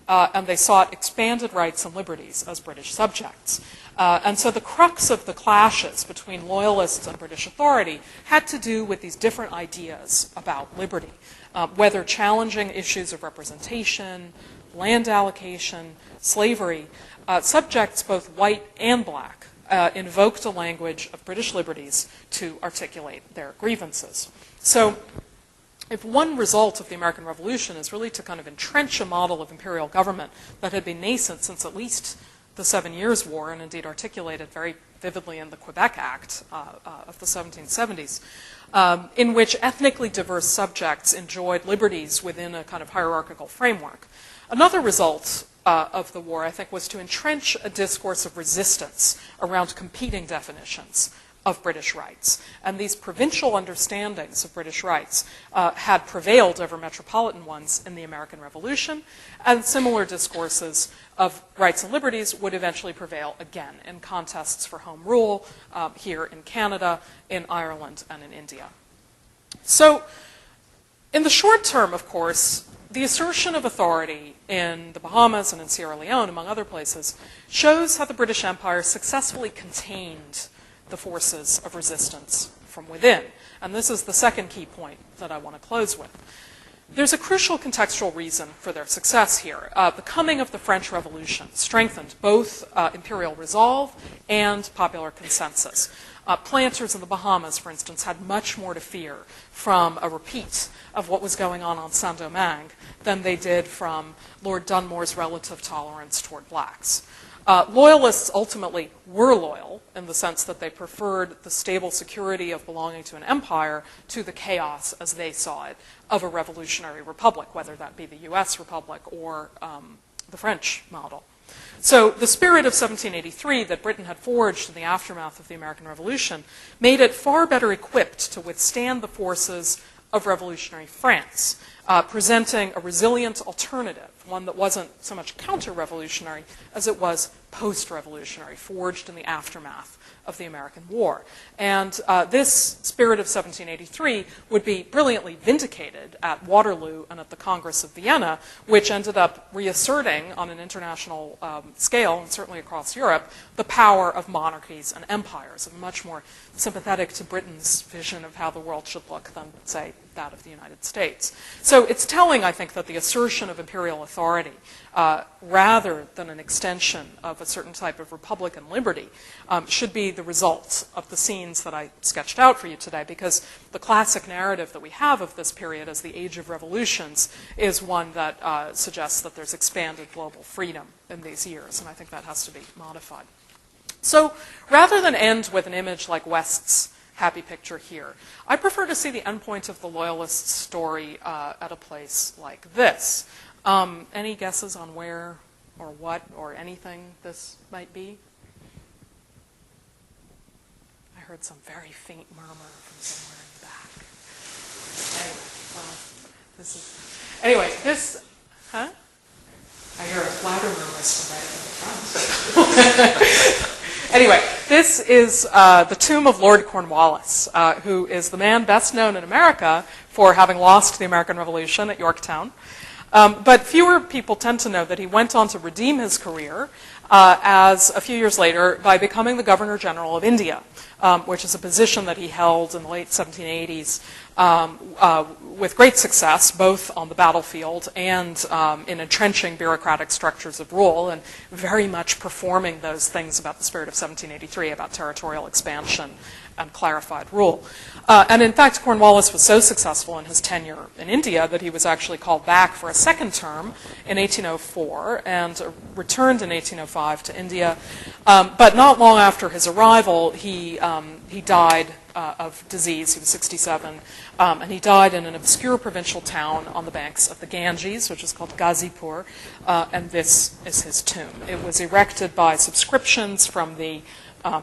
and they sought expanded rights and liberties as British subjects. And so the crux of the clashes between Loyalists and British authority had to do with these different ideas about liberty, whether challenging issues of representation, land allocation, slavery. Subjects, both white and black, invoked a language of British liberties to articulate their grievances. So if one result of the American Revolution is really to kind of entrench a model of imperial government that had been nascent since at least the 7 Years' War, and indeed articulated very vividly in the Quebec Act of the 1770s, in which ethnically diverse subjects enjoyed liberties within a kind of hierarchical framework. Another result of the war, I think, was to entrench a discourse of resistance around competing definitions of British rights. And these provincial understandings of British rights had prevailed over metropolitan ones in the American Revolution, and similar discourses of rights and liberties would eventually prevail again in contests for home rule here in Canada, in Ireland, and in India. So in the short term, of course, the assertion of authority in the Bahamas and in Sierra Leone, among other places, shows how the British Empire successfully contained the forces of resistance from within. And this is the second key point that I want to close with. There's a crucial contextual reason for their success here. The coming of the French Revolution strengthened both imperial resolve and popular consensus. Planters in the Bahamas, for instance, had much more to fear from a repeat of what was going on Saint-Domingue than they did from Lord Dunmore's relative tolerance toward blacks. Loyalists ultimately were loyal in the sense that they preferred the stable security of belonging to an empire to the chaos, as they saw it, of a revolutionary republic, whether that be the U.S. republic or the French model. So the spirit of 1783 that Britain had forged in the aftermath of the American Revolution made it far better equipped to withstand the forces of revolutionary France, presenting a resilient alternative, one that wasn't so much counter-revolutionary as it was post-revolutionary, forged in the aftermath of the American War. And this spirit of 1783 would be brilliantly vindicated at Waterloo and at the Congress of Vienna, which ended up reasserting on an international scale, and certainly across Europe, the power of monarchies and empires, and much more sympathetic to Britain's vision of how the world should look than, say, that of the United States. So it's telling, I think, that the assertion of imperial authority, rather than an extension of a certain type of republican liberty, should be the result of the scenes that I sketched out for you today, because the classic narrative that we have of this period as the age of revolutions is one that suggests that there's expanded global freedom in these years, and I think that has to be modified. So rather than end with an image like West's happy picture here, I prefer to see the endpoint of the Loyalist story at a place like this. Any guesses on where or what or anything this might be? I heard some very faint murmur from somewhere in the back. Anyway, this, huh? I hear a louder murmur from right in the front. Anyway, this is the tomb of Lord Cornwallis, who is the man best known in America for having lost the American Revolution at Yorktown. But fewer people tend to know that he went on to redeem his career as a few years later by becoming the Governor General of India, which is a position that he held in the late 1780s with great success, both on the battlefield and in entrenching bureaucratic structures of rule, and very much performing those things about the spirit of 1783, about territorial expansion and clarified rule. And in fact, Cornwallis was so successful in his tenure in India that he was actually called back for a second term in 1804 and returned in 1805 to India. But not long after his arrival, he died of disease. He was 67, and he died in an obscure provincial town on the banks of the Ganges, which is called Ghazipur, and this is his tomb. It was erected by subscriptions from the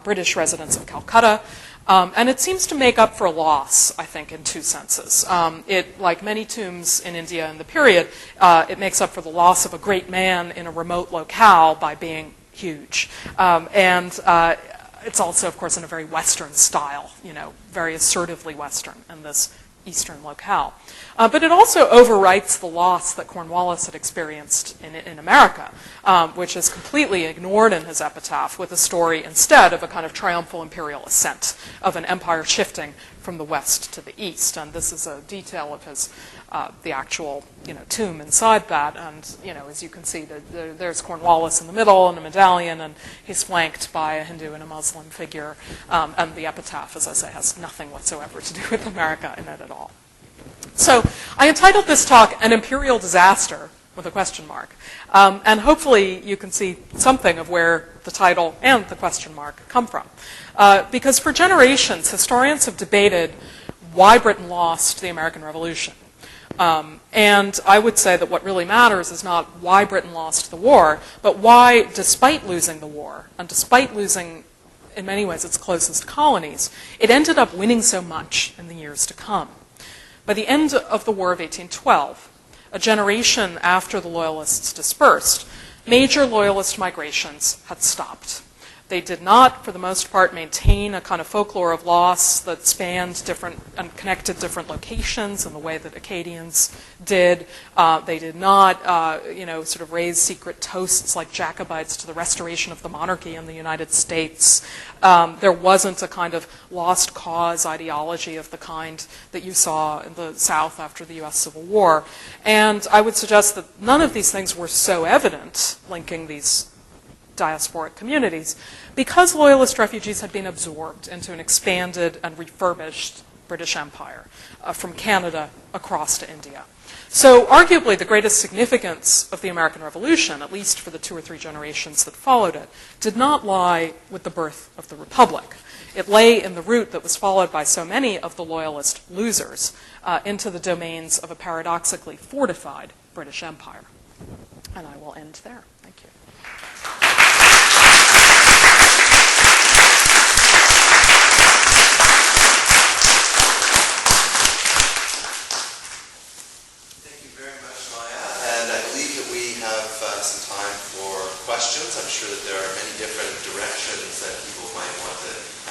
British residents of Calcutta, and it seems to make up for a loss, I think, in two senses. It, like many tombs in India in the period, it makes up for the loss of a great man in a remote locale by being huge. It's also, of course, in a very Western style, very assertively Western in this Eastern locale. But it also overwrites the loss that Cornwallis had experienced in America, which is completely ignored in his epitaph, with a story instead of a kind of triumphal imperial ascent of an empire shifting from the west to the east. And this is a detail of his, the actual, tomb inside that. And, as you can see, there's Cornwallis in the middle and a medallion, and he's flanked by a Hindu and a Muslim figure. And the epitaph, as I say, has nothing whatsoever to do with America in it at all. So I entitled this talk An Imperial Disaster, with a question mark. And hopefully you can see something of where the title and the question mark come from. Because for generations, historians have debated why Britain lost the American Revolution. And I would say that what really matters is not why Britain lost the war, but why, despite losing the war, and despite losing, in many ways, its closest colonies, it ended up winning so much in the years to come. By the end of the War of 1812, a generation after the Loyalists dispersed, major Loyalist migrations had stopped. They did not, for the most part, maintain a kind of folklore of loss that spanned different and connected different locations in the way that Acadians did. They did not, sort of raise secret toasts like Jacobites to the restoration of the monarchy in the United States. There wasn't a kind of lost cause ideology of the kind that you saw in the South after the U.S. Civil War. And I would suggest that none of these things were so evident, linking these diasporic communities, because Loyalist refugees had been absorbed into an expanded and refurbished British Empire from Canada across to India. So arguably the greatest significance of the American Revolution, at least for the 2 or 3 generations that followed it, did not lie with the birth of the Republic. It lay in the route that was followed by so many of the Loyalist losers into the domains of a paradoxically fortified British Empire. And I will end there. Thank you.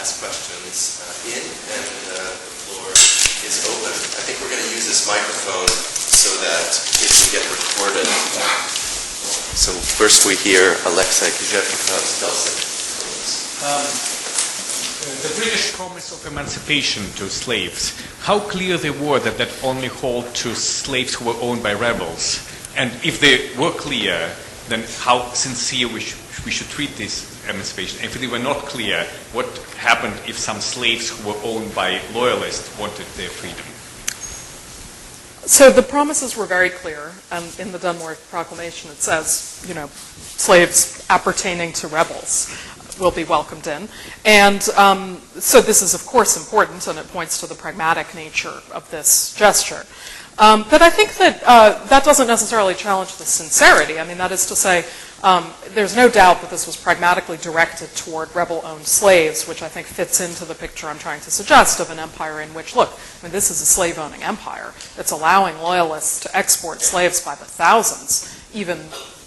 ask questions and the floor is open. I think we're going to use this microphone so that it can get recorded. So first we hear Alexei Kuzhetkov-Stelzik. The British promise of emancipation to slaves, how clear they were that that only hold to slaves who were owned by rebels? And if they were clear, then how sincere we should treat this emancipation? If they were not clear, what happened if some slaves who were owned by Loyalists wanted their freedom? So the promises were very clear, and in the Dunmore Proclamation it says, slaves appertaining to rebels will be welcomed in. And so this is, of course, important, and it points to the pragmatic nature of this gesture. But I think that that doesn't necessarily challenge the sincerity. I mean, that is to say, there's no doubt that this was pragmatically directed toward rebel-owned slaves, which I think fits into the picture I'm trying to suggest of an empire in which, look, I mean, this is a slave-owning empire. It's allowing loyalists to export slaves by the thousands, even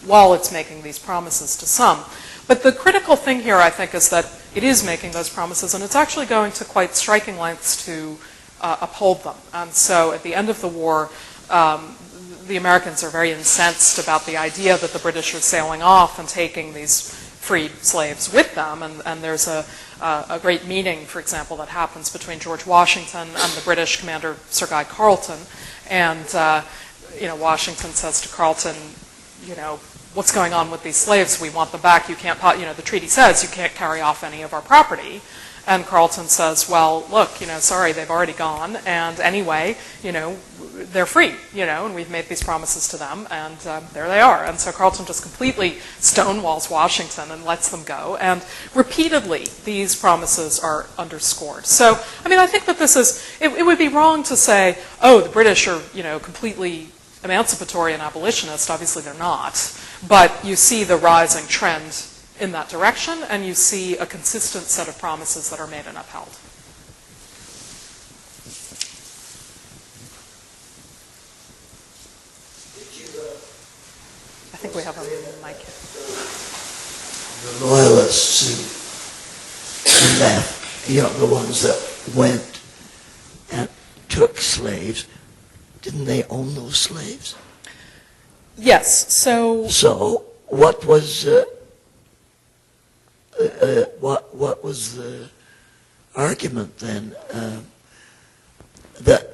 while it's making these promises to some. But the critical thing here, I think, is that it is making those promises, and it's actually going to quite striking lengths to uphold them. And so at the end of the war, the Americans are very incensed about the idea that the British are sailing off and taking these freed slaves with them. And there's a great meeting, for example, that happens between George Washington and the British commander, Sir Guy Carleton. And, Washington says to Carleton, what's going on with these slaves? We want them back. You can't, the treaty says you can't carry off any of our property. And Carleton says, well, look, sorry, they've already gone. And anyway, they're free, and we've made these promises to them, and there they are. And so Carleton just completely stonewalls Washington and lets them go. And repeatedly, these promises are underscored. So, I mean, I think that this is, it would be wrong to say, oh, the British are, completely emancipatory and abolitionist. Obviously, they're not. But you see the rising trend in that direction, and you see a consistent set of promises that are made and upheld. I think we have a mic here. The Loyalists who left, the ones that went and took slaves, didn't they own those slaves? Yes. So what was what was the argument then? That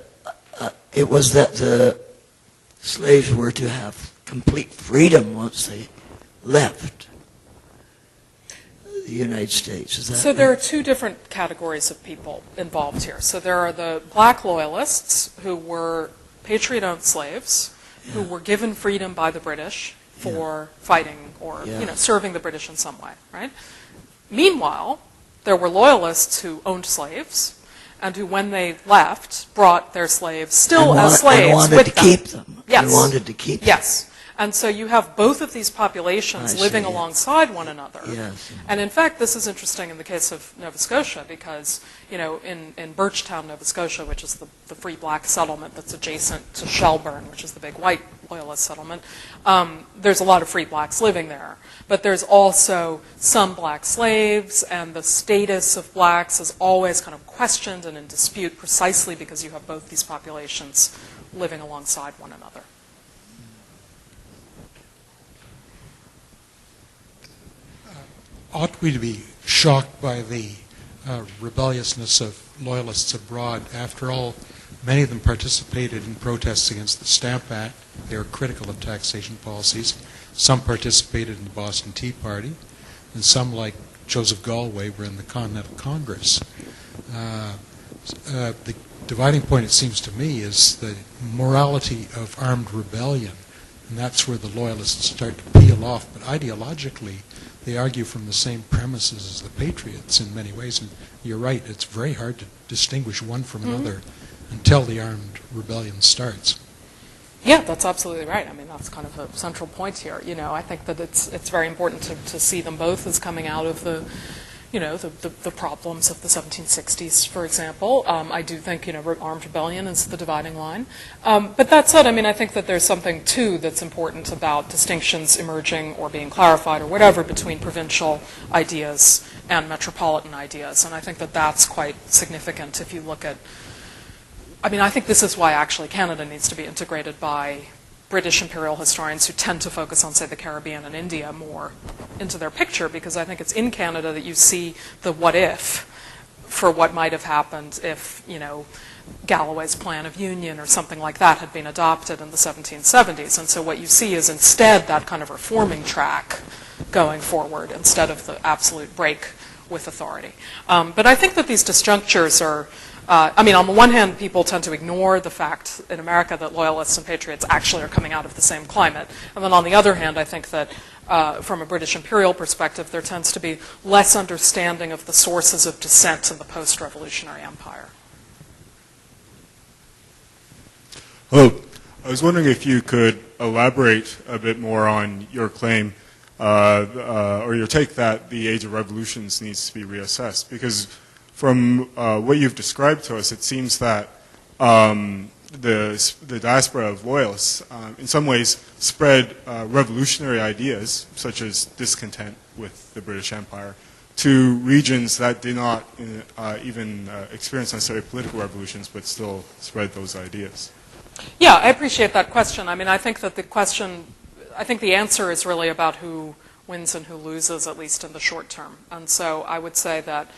it was that the slaves were to have complete freedom once they left the United States. Is that so? There are two different categories of people involved here. So there are the black loyalists who were patriot-owned slaves who were given freedom by the British for fighting or serving the British in some way, right? Meanwhile, there were loyalists who owned slaves and who, when they left, brought their slaves still as slaves and wanted with to them. keep them. Yes. They wanted to keep them. Yes. And so you have both of these populations living alongside one another. Yes. And in fact, this is interesting in the case of Nova Scotia because, in Birchtown, Nova Scotia, which is the free black settlement that's adjacent to Shelburne, which is the big white loyalist settlement, there's a lot of free blacks living there. But there's also some black slaves, and the status of blacks is always kind of questioned and in dispute precisely because you have both these populations living alongside one another. Ought we to be shocked by the rebelliousness of loyalists abroad? After all, many of them participated in protests against the Stamp Act. They were critical of taxation policies. Some participated in the Boston Tea Party, and some, like Joseph Galway, were in the Continental Congress. The dividing point, it seems to me, is the morality of armed rebellion, and that's where the loyalists start to peel off. But ideologically, they argue from the same premises as the patriots in many ways, and you're right, it's very hard to distinguish one from another until the armed rebellion starts. Yeah, that's absolutely right. I mean, that's kind of a central point here. I think that it's very important to see them both as coming out of the the problems of the 1760s, for example. I do think, armed rebellion is the dividing line. But that said, I think that there's something, too, that's important about distinctions emerging or being clarified or whatever between provincial ideas and metropolitan ideas. And I think that that's quite significant if you look at, I think this is why actually Canada needs to be integrated by British imperial historians who tend to focus on, say, the Caribbean and India more into their picture, because I think it's in Canada that you see the what if for what might have happened if, Galloway's Plan of Union or something like that had been adopted in the 1770s. And so what you see is instead that kind of reforming track going forward instead of the absolute break with authority. But I think that these disjunctures are, on the one hand, people tend to ignore the fact in America that loyalists and patriots actually are coming out of the same climate. And then on the other hand, I think that from a British imperial perspective, there tends to be less understanding of the sources of dissent in the post-revolutionary empire. Hello. I was wondering if you could elaborate a bit more on your claim or your take that the age of revolutions needs to be reassessed, because from what you've described to us, it seems that the diaspora of loyalists in some ways spread revolutionary ideas, such as discontent with the British Empire, to regions that did not even experience necessarily political revolutions, but still spread those ideas. Yeah, I appreciate that question. I think that the answer is really about who wins and who loses, at least in the short term. And so I would say that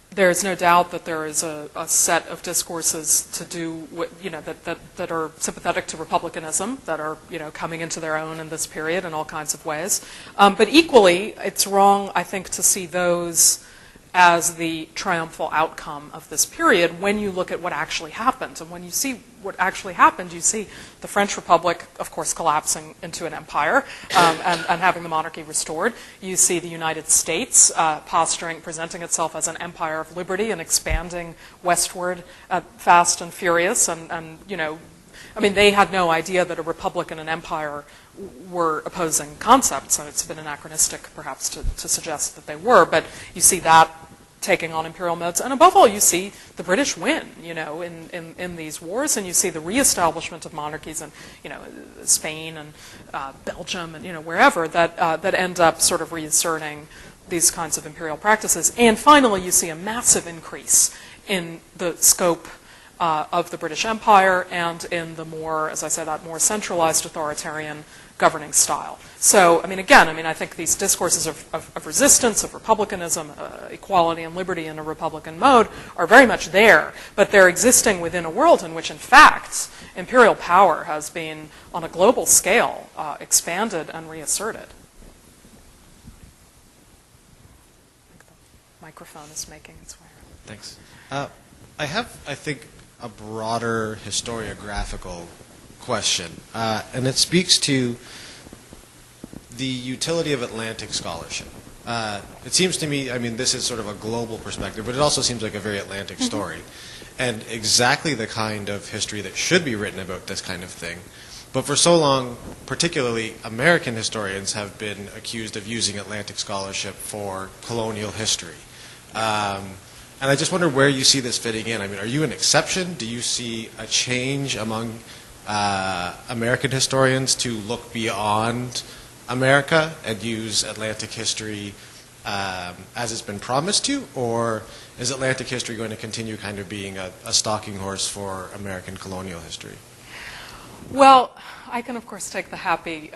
there is no doubt that there is a set of discourses to do with, that are sympathetic to republicanism, that are, coming into their own in this period in all kinds of ways. But equally, it's wrong, I think, to see those as the triumphal outcome of this period when you look at what actually happened. And when you see what actually happened, you see the French Republic, of course, collapsing into an empire and having the monarchy restored. You see the United States presenting itself as an empire of liberty and expanding westward fast and furious. And they had no idea that a republic and an empire were opposing concepts, and it's been anachronistic perhaps to suggest that they were, but you see that taking on imperial modes. And above all, you see the British win, in these wars, and you see the reestablishment of monarchies in, Spain and Belgium and, wherever that end up sort of reasserting these kinds of imperial practices. And finally, you see a massive increase in the scope of the British Empire and in the more, as I said, that more centralized authoritarian governing style. So, I think these discourses of resistance, of republicanism, equality and liberty in a republican mode are very much there, but they're existing within a world in which, in fact, imperial power has been, on a global scale, expanded and reasserted. I think the microphone is making its way around. Thanks. I have, I think, a broader historiographical question, and it speaks to the utility of Atlantic scholarship. It seems to me, this is sort of a global perspective, but it also seems like a very Atlantic story, and exactly the kind of history that should be written about this kind of thing. But for so long, particularly American historians have been accused of using Atlantic scholarship for colonial history. And I just wonder where you see this fitting in. Are you an exception? Do you see a change among American historians to look beyond America and use Atlantic history as it's been promised to? Or is Atlantic history going to continue kind of being a stalking horse for American colonial history? Well, I can, of course, take the happy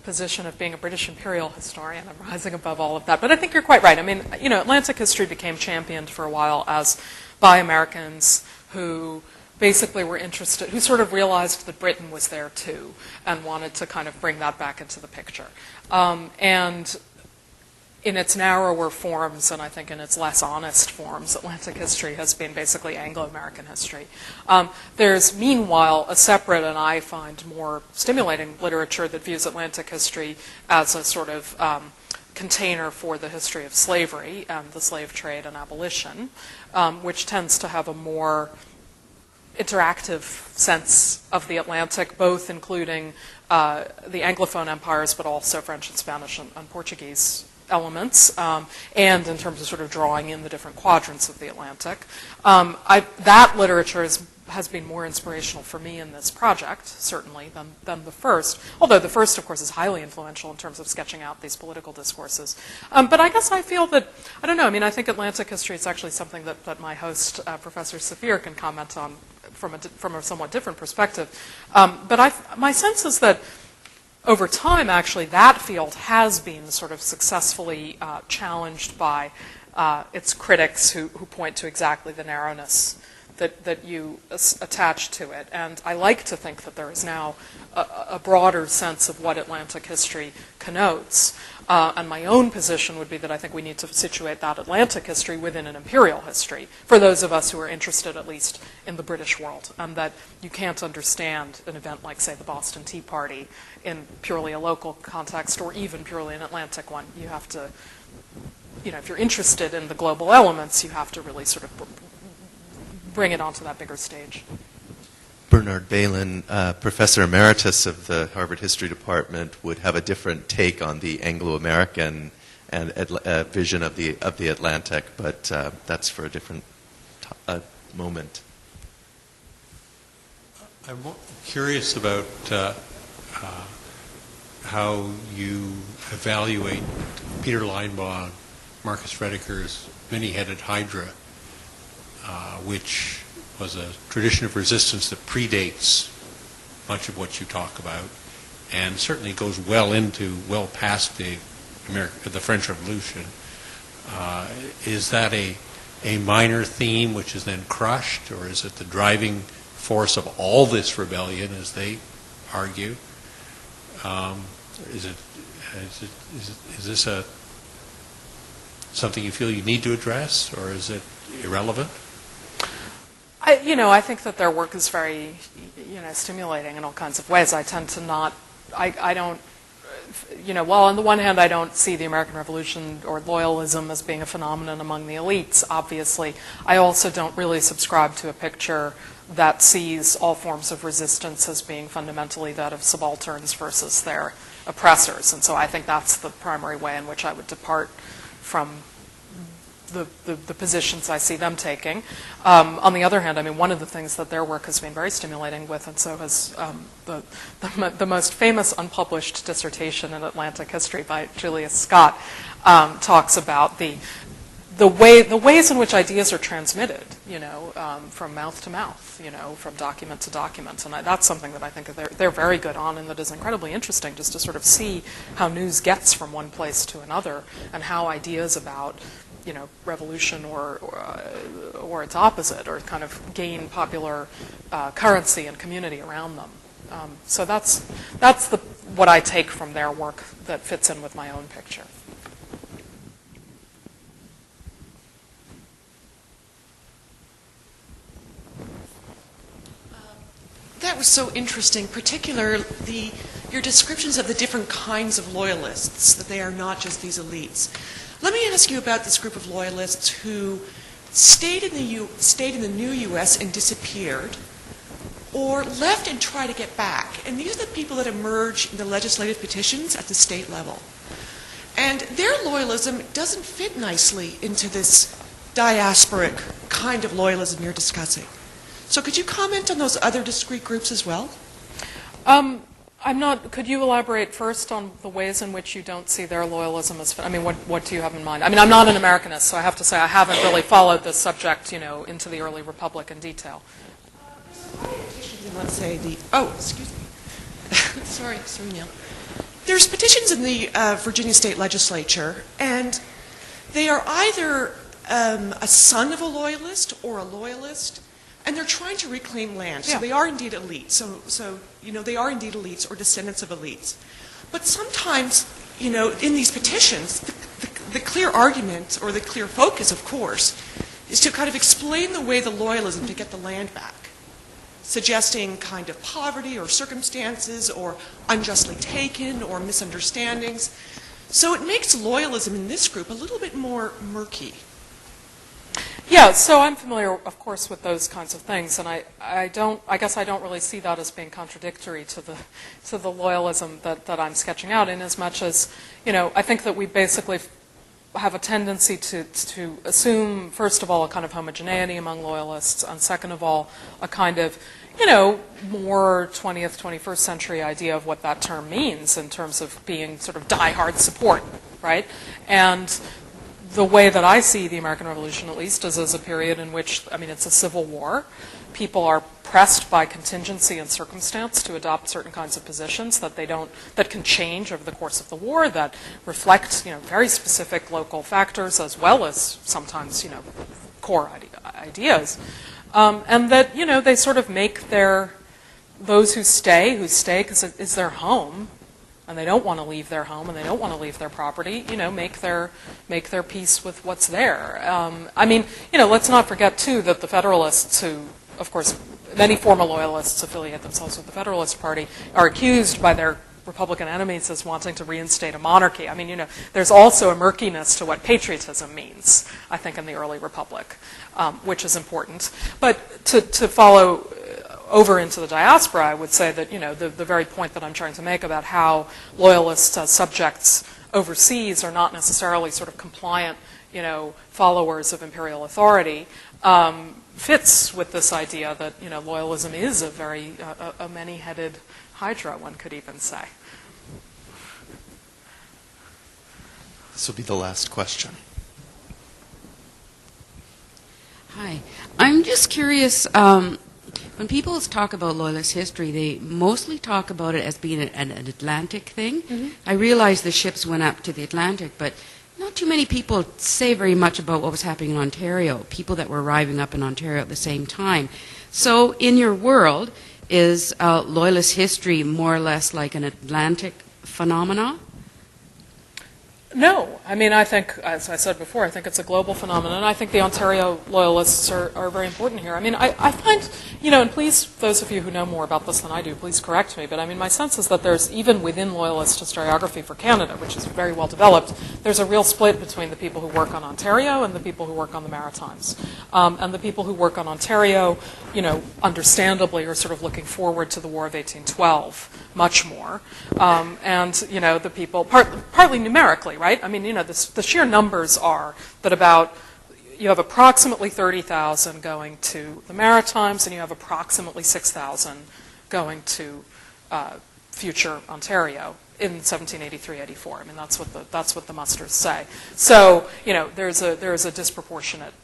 position of being a British imperial historian. I'm rising above all of that. But I think you're quite right. Atlantic history became championed for a while by Americans who basically were interested, who sort of realized that Britain was there too and wanted to kind of bring that back into the picture. And in its narrower forms, and I think in its less honest forms, Atlantic history has been basically Anglo-American history. There's, meanwhile, a separate, and I find more stimulating literature that views Atlantic history as a sort of container for the history of slavery and the slave trade and abolition, which tends to have a more interactive sense of the Atlantic, both including the Anglophone empires, but also French and Spanish and Portuguese elements, and in terms of sort of drawing in the different quadrants of the Atlantic. That literature has been more inspirational for me in this project, certainly, than the first, although the first, of course, is highly influential in terms of sketching out these political discourses. But I guess I feel that, I don't know, I mean, I think Atlantic history is actually something that my host, Professor Saphir, can comment on from a somewhat different perspective. But my sense is that over time, actually, that field has been sort of successfully challenged by its critics who point to exactly the narrowness that you attach to it. And I like to think that there is now a broader sense of what Atlantic history connotes. And my own position would be that I think we need to situate that Atlantic history within an imperial history, for those of us who are interested at least in the British world, and that you can't understand an event like, say, the Boston Tea Party in purely a local context or even purely an Atlantic one. You have to, if you're interested in the global elements, you have to really sort of bring it onto that bigger stage. Bernard Balin, Professor Emeritus of the Harvard History Department, would have a different take on the Anglo-American and vision of the Atlantic, but that's for a different moment. I'm curious about how you evaluate Peter Linebaugh, Marcus Rediker's many-headed Hydra, which was a tradition of resistance that predates much of what you talk about, and certainly goes well past the French Revolution. Is that a minor theme which is then crushed, or is it the driving force of all this rebellion, as they argue? Is this something you feel you need to address, or is it irrelevant? I think that their work is very, stimulating in all kinds of ways. I tend to not, I don't, while on the one hand I don't see the American Revolution or loyalism as being a phenomenon among the elites, obviously, I also don't really subscribe to a picture that sees all forms of resistance as being fundamentally that of subalterns versus their oppressors. And so I think that's the primary way in which I would depart from the positions I see them taking. On the other hand, I mean, one of the things that their work has been very stimulating with, and so has the most famous unpublished dissertation in Atlantic history by Julius Scott, talks about the ways in which ideas are transmitted, from mouth to mouth, from document to document. And that's something that I think they're very good on, and that is incredibly interesting, just to sort of see how news gets from one place to another, and how ideas about revolution or its opposite, or kind of gain popular currency and community around them. So that's what I take from their work that fits in with my own picture. That was so interesting, particularly your descriptions of the different kinds of loyalists, that they are not just these elites. Let me ask you about this group of loyalists who stayed in the new U.S. and disappeared, or left and tried to get back. And these are the people that emerge in the legislative petitions at the state level. And their loyalism doesn't fit nicely into this diasporic kind of loyalism you're discussing. So could you comment on those other discrete groups as well? Could you elaborate first on the ways in which you don't see their loyalism as, what do you have in mind? I mean, I'm not an Americanist, so I have to say I haven't really followed this subject, into the early Republic in detail. Let's say excuse me. Sorry, Neil. There's petitions in the Virginia State Legislature, and they are either a son of a loyalist or a loyalist, and they're trying to reclaim land. So they are indeed elites. So they are indeed elites or descendants of elites. But sometimes, in these petitions, the clear argument, or the clear focus, of course, is to kind of explain the way the loyalism to get the land back, suggesting kind of poverty or circumstances or unjustly taken or misunderstandings. So it makes loyalism in this group a little bit more murky. Yeah, so I'm familiar, of course, with those kinds of things, and I guess I don't really see that as being contradictory to the loyalism that I'm sketching out, in as much as, I think that we basically have a tendency to assume, first of all, a kind of homogeneity among loyalists, and second of all, a kind of, more 20th, 21st century idea of what that term means in terms of being sort of diehard support, right? And the way that I see the American Revolution, at least, is as a period in which, it's a civil war. People are pressed by contingency and circumstance to adopt certain kinds of positions that can change over the course of the war, that reflect, very specific local factors as well as sometimes, core ideas. And that, they sort of make those who stay because it's their home, and they don't want to leave their home and they don't want to leave their property, make their peace with what's there. Let's not forget, too, that the Federalists, who, of course, many former Loyalists affiliate themselves with the Federalist Party, are accused by their Republican enemies as wanting to reinstate a monarchy. There's also a murkiness to what patriotism means, I think, in the early Republic, which is important. But to follow over into the diaspora, I would say that, the very point that I'm trying to make about how Loyalists as subjects overseas are not necessarily sort of compliant, followers of imperial authority, fits with this idea that, loyalism is a many-headed hydra, one could even say. This will be the last question. Hi. I'm just curious, when people talk about Loyalist history, they mostly talk about it as being an Atlantic thing. Mm-hmm. I realize the ships went up to the Atlantic, but not too many people say very much about what was happening in Ontario, people that were arriving up in Ontario at the same time. So in your world, is Loyalist history more or less like an Atlantic phenomena? No. I think, as I said before, I think it's a global phenomenon. I think the Ontario Loyalists are very important here. I find, and please, those of you who know more about this than I do, please correct me, but my sense is that there's, even within Loyalist historiography for Canada, which is very well developed, there's a real split between the people who work on Ontario and the people who work on the Maritimes. And the people who work on Ontario, understandably are sort of looking forward to the War of 1812 much more. And, the people, partly numerically, right? The sheer numbers are that you have approximately 30,000 going to the Maritimes, and you have approximately 6,000 going to future Ontario in 1783-84. That's what the musters say. So, there's a disproportionate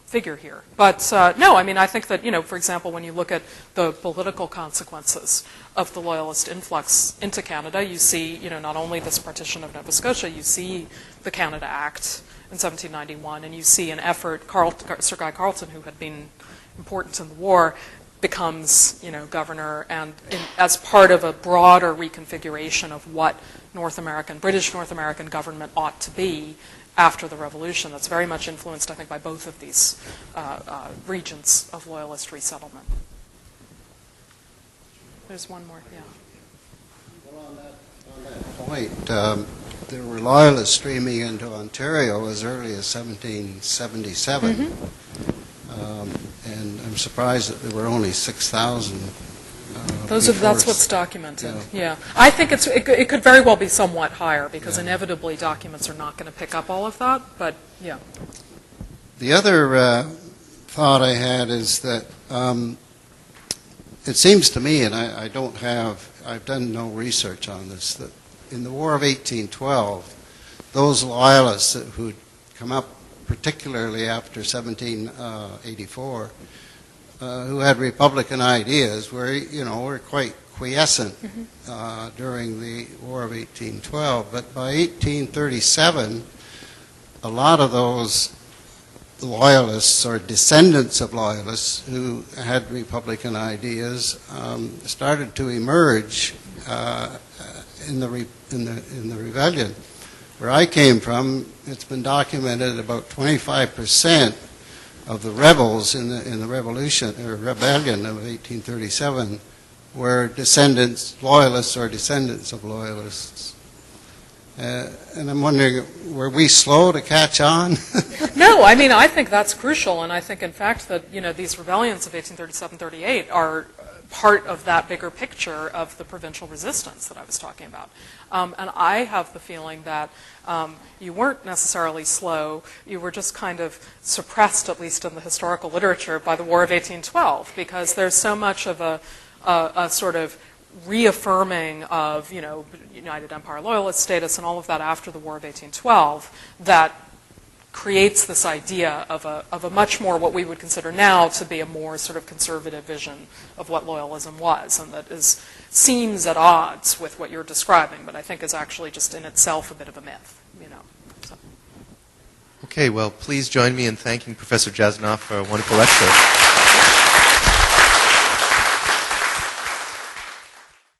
figure here. But no, I think that, for example, when you look at the political consequences of the Loyalist influx into Canada, you see, not only this partition of Nova Scotia, you see the Canada Act in 1791, and you see an effort, Sir Guy Carleton, who had been important in the war, becomes, governor, and as part of a broader reconfiguration of what British North American government ought to be after the Revolution. That's very much influenced, I think, by both of these regions of Loyalist resettlement. There's one more, yeah. Well, on that point, there were Loyalists streaming into Ontario as early as 1777. Mm-hmm. And I'm surprised that there were only 6,000. That's what's documented. Yeah. I think it could very well be somewhat higher because inevitably documents are not going to pick up all of that. But yeah. The other thought I had is that it seems to me, and I've done no research on this, that in the War of 1812, those Loyalists who'd come up, particularly after 1784. Who had Republican ideas were quite quiescent during the War of 1812. But by 1837, a lot of those Loyalists or descendants of Loyalists who had Republican ideas started to emerge in the rebellion. Where I came from, it's been documented about 25% of the rebels in the revolution or rebellion of 1837 were Loyalists or descendants of Loyalists. And I'm wondering, were we slow to catch on? No, I mean, I think that's crucial, and I think, in fact, that, you know, these rebellions of 1837-38 are part of that bigger picture of the provincial resistance that I was talking about. And I have the feeling that you weren't necessarily slow, you were just kind of suppressed, at least in the historical literature, by the War of 1812, because there's so much of a sort of reaffirming of, you know, United Empire Loyalist status and all of that after the War of 1812 that creates this idea of a much more what we would consider now to be a more sort of conservative vision of what loyalism was, and that seems at odds with what you're describing, but I think is actually just in itself a bit of a myth, you know. So. Okay, well, please join me in thanking Professor Jasanoff for a wonderful lecture.